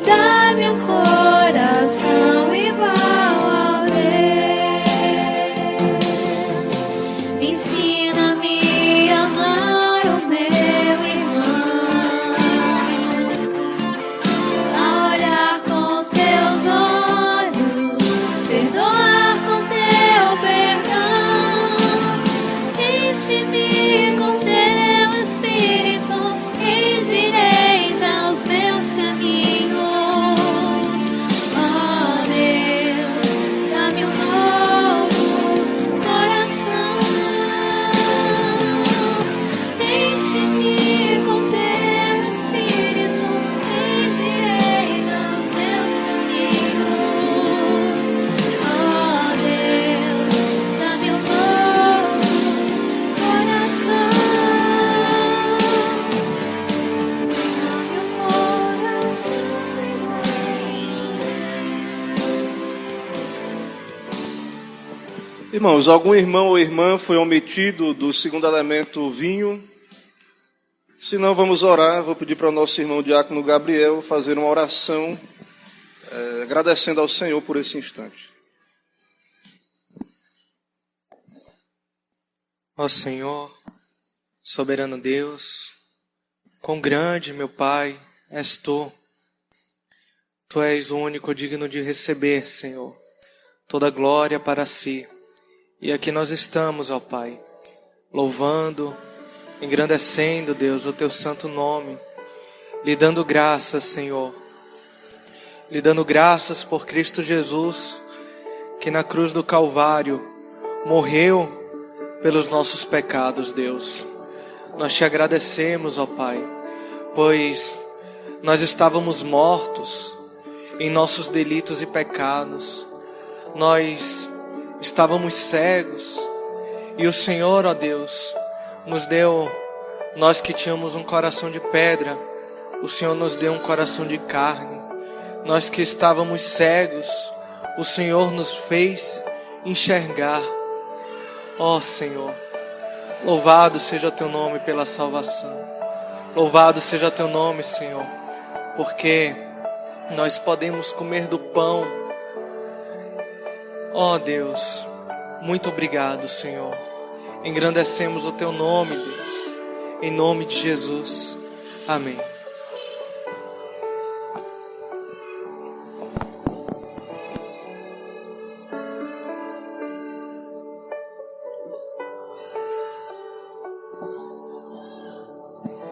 Dá-me um coração igual ao teu. Ensina-me a amar o meu irmão, a olhar com os teus olhos, perdoar com teu perdão. Enche-me com teu espírito, endireita os meus caminhos. Ó Deus, dá-me um novo coração. Enche-me com teu espírito, endireita os meus caminhos. Ó Deus, dá-me um novo coração. Dá-me um coração igual. Irmãos, algum irmão ou irmã foi omitido do segundo elemento, vinho? Se não, vamos orar. Vou pedir para o nosso irmão diácono Gabriel fazer uma oração, agradecendo ao Senhor por esse instante. Ó Senhor, soberano Deus, quão grande, meu Pai, és Tu. Tu és o único digno de receber, Senhor, toda a glória para si. E aqui nós estamos, ó Pai, louvando, engrandecendo, Deus, o Teu santo nome. lhe dando graças, Senhor. Lhe dando graças por Cristo Jesus, que na cruz do Calvário morreu pelos nossos pecados, Deus. Nós te agradecemos, ó Pai, pois nós estávamos mortos em nossos delitos e pecados. Nós estávamos cegos e o Senhor, ó Deus, nos deu, nós que tínhamos um coração de pedra, o Senhor nos deu um coração de carne. Nós que estávamos cegos, o Senhor nos fez enxergar. Ó Senhor, louvado seja teu nome pela salvação. Louvado seja teu nome, Senhor, porque nós podemos comer do pão. Ó Deus, muito obrigado, Senhor. Engrandecemos o teu nome, Deus, em nome de Jesus. Amém.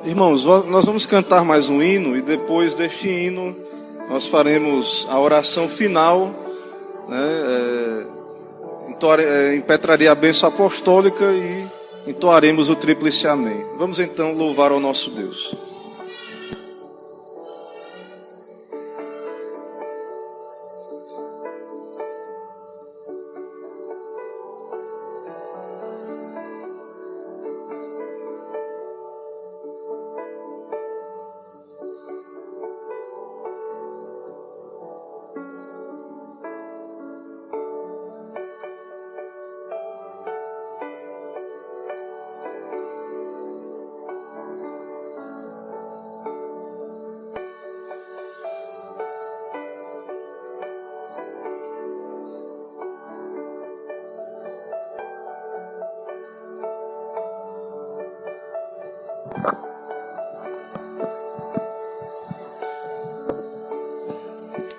Irmãos, nós vamos cantar mais um hino e depois deste hino nós faremos a oração final, né, impetraria a bênção apostólica e entoaremos o tríplice amém. Vamos então louvar ao nosso Deus.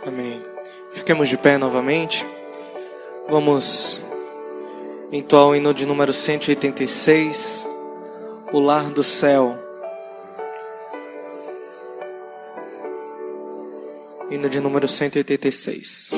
Amém. Fiquemos de pé novamente. Vamos entoar o hino de número 186, O Lar do Céu. Hino de número 186.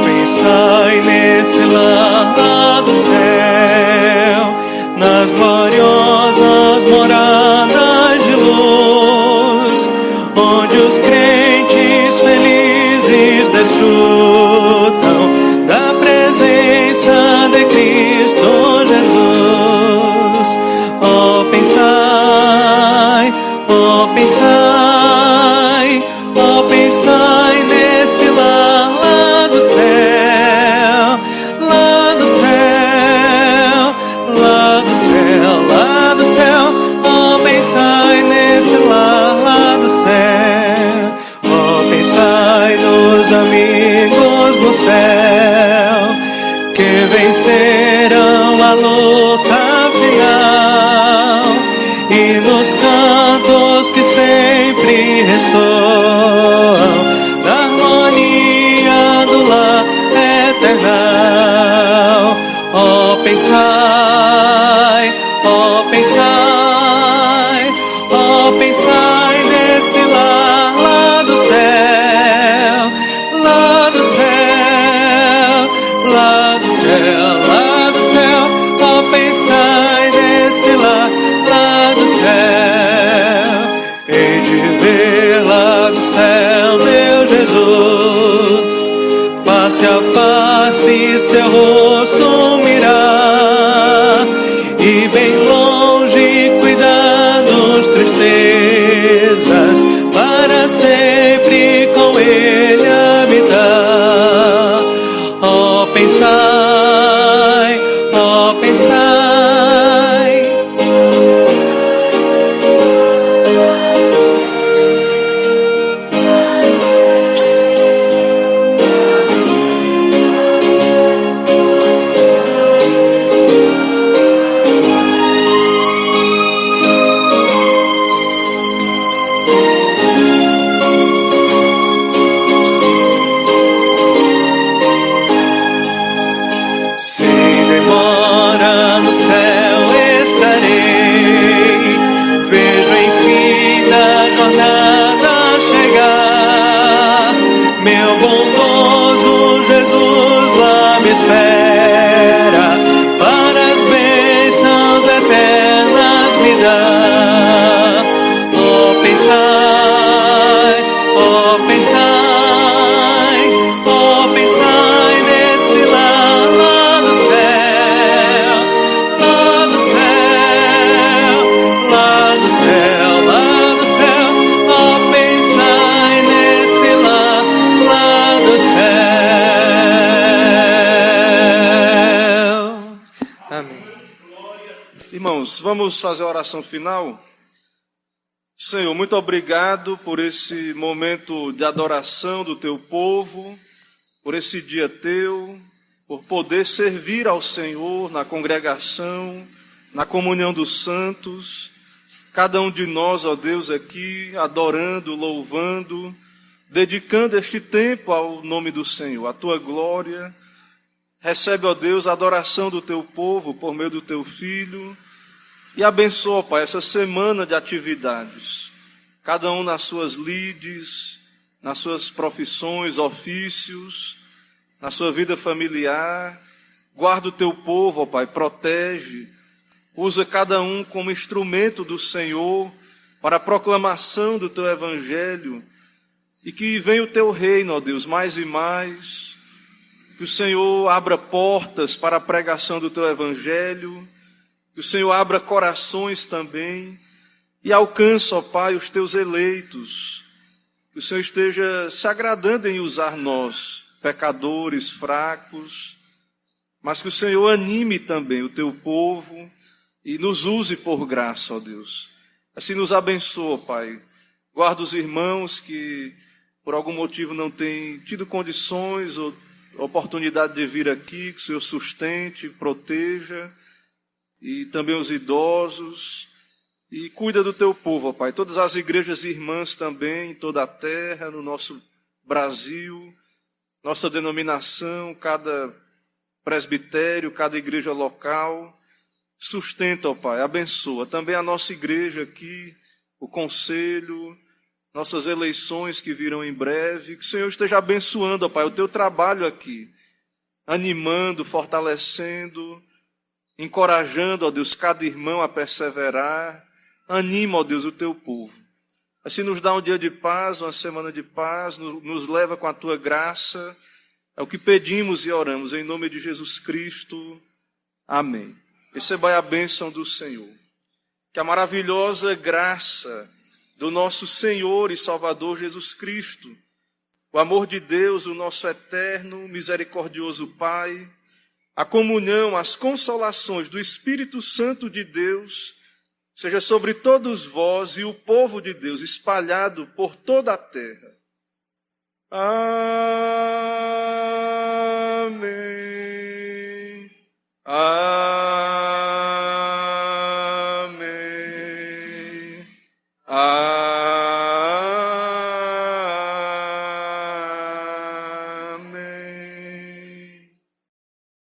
Pensai nesse lar lá do céu, nas gloriosas moradas de luz, onde os crentes felizes desfrutam da presença de Cristo Jesus. Oh, pensai, oh, pensai, oh, pensai nesse lar lá do céu, lá do céu, lá do céu, lá do céu. Oh, pensai nesse lar lá do céu. Oh, pensai nos amigos do céu que vencerão a luta final, e nos cantos que sempre ressoam da harmonia do lar eternal. Oh, pensai, oh, pensai, oh, pensai nesse lar lá do céu, lá do céu, lá do céu, lá do céu. Oh, pensai nesse lar lá do céu. Hei de ver lá do céu meu Jesus, face a face seu rosto mirar, e bem longe cuidados, tristezas, para sempre com ele habitar. Oh, pensai, oh, pensai. Irmãos, vamos fazer a oração final? Senhor, muito obrigado por esse momento de adoração do teu povo, por esse dia teu, por poder servir ao Senhor na congregação, na comunhão dos santos, cada um de nós, ó Deus, aqui adorando, louvando, dedicando este tempo ao nome do Senhor, à tua glória. Recebe, ó Deus, a adoração do teu povo por meio do teu Filho e abençoa, Pai, essa semana de atividades, cada um nas suas lides, nas suas profissões, ofícios, na sua vida familiar. Guarda o teu povo, ó Pai, protege, usa cada um como instrumento do Senhor para a proclamação do teu evangelho e que venha o teu reino, ó Deus, mais e mais, que o Senhor abra portas para a pregação do teu evangelho, que o Senhor abra corações também e alcance, ó Pai, os teus eleitos. Que o Senhor esteja se agradando em usar nós, pecadores, fracos, mas que o Senhor anime também o teu povo e nos use por graça, ó Deus. Assim nos abençoa, Pai. Guarda os irmãos que por algum motivo não têm tido condições ou oportunidade de vir aqui, que o Senhor sustente, proteja, e também os idosos, e cuida do teu povo, ó Pai. Todas as igrejas irmãs também, em toda a terra, no nosso Brasil, nossa denominação, cada presbitério, cada igreja local, sustenta, ó Pai, abençoa. Também a nossa igreja aqui, o conselho, nossas eleições que virão em breve, que o Senhor esteja abençoando, ó Pai, o teu trabalho aqui, animando, fortalecendo, encorajando, ó Deus, cada irmão a perseverar. Anima, ó Deus, o teu povo. Assim nos dá um dia de paz, uma semana de paz, nos leva com a tua graça. É o que pedimos e oramos em nome de Jesus Cristo. Amém. Receba a bênção do Senhor. Que a maravilhosa graça do nosso Senhor e Salvador Jesus Cristo, o amor de Deus, o nosso eterno, misericordioso Pai, a comunhão, as consolações do Espírito Santo de Deus, seja sobre todos vós e o povo de Deus espalhado por toda a terra. Amém.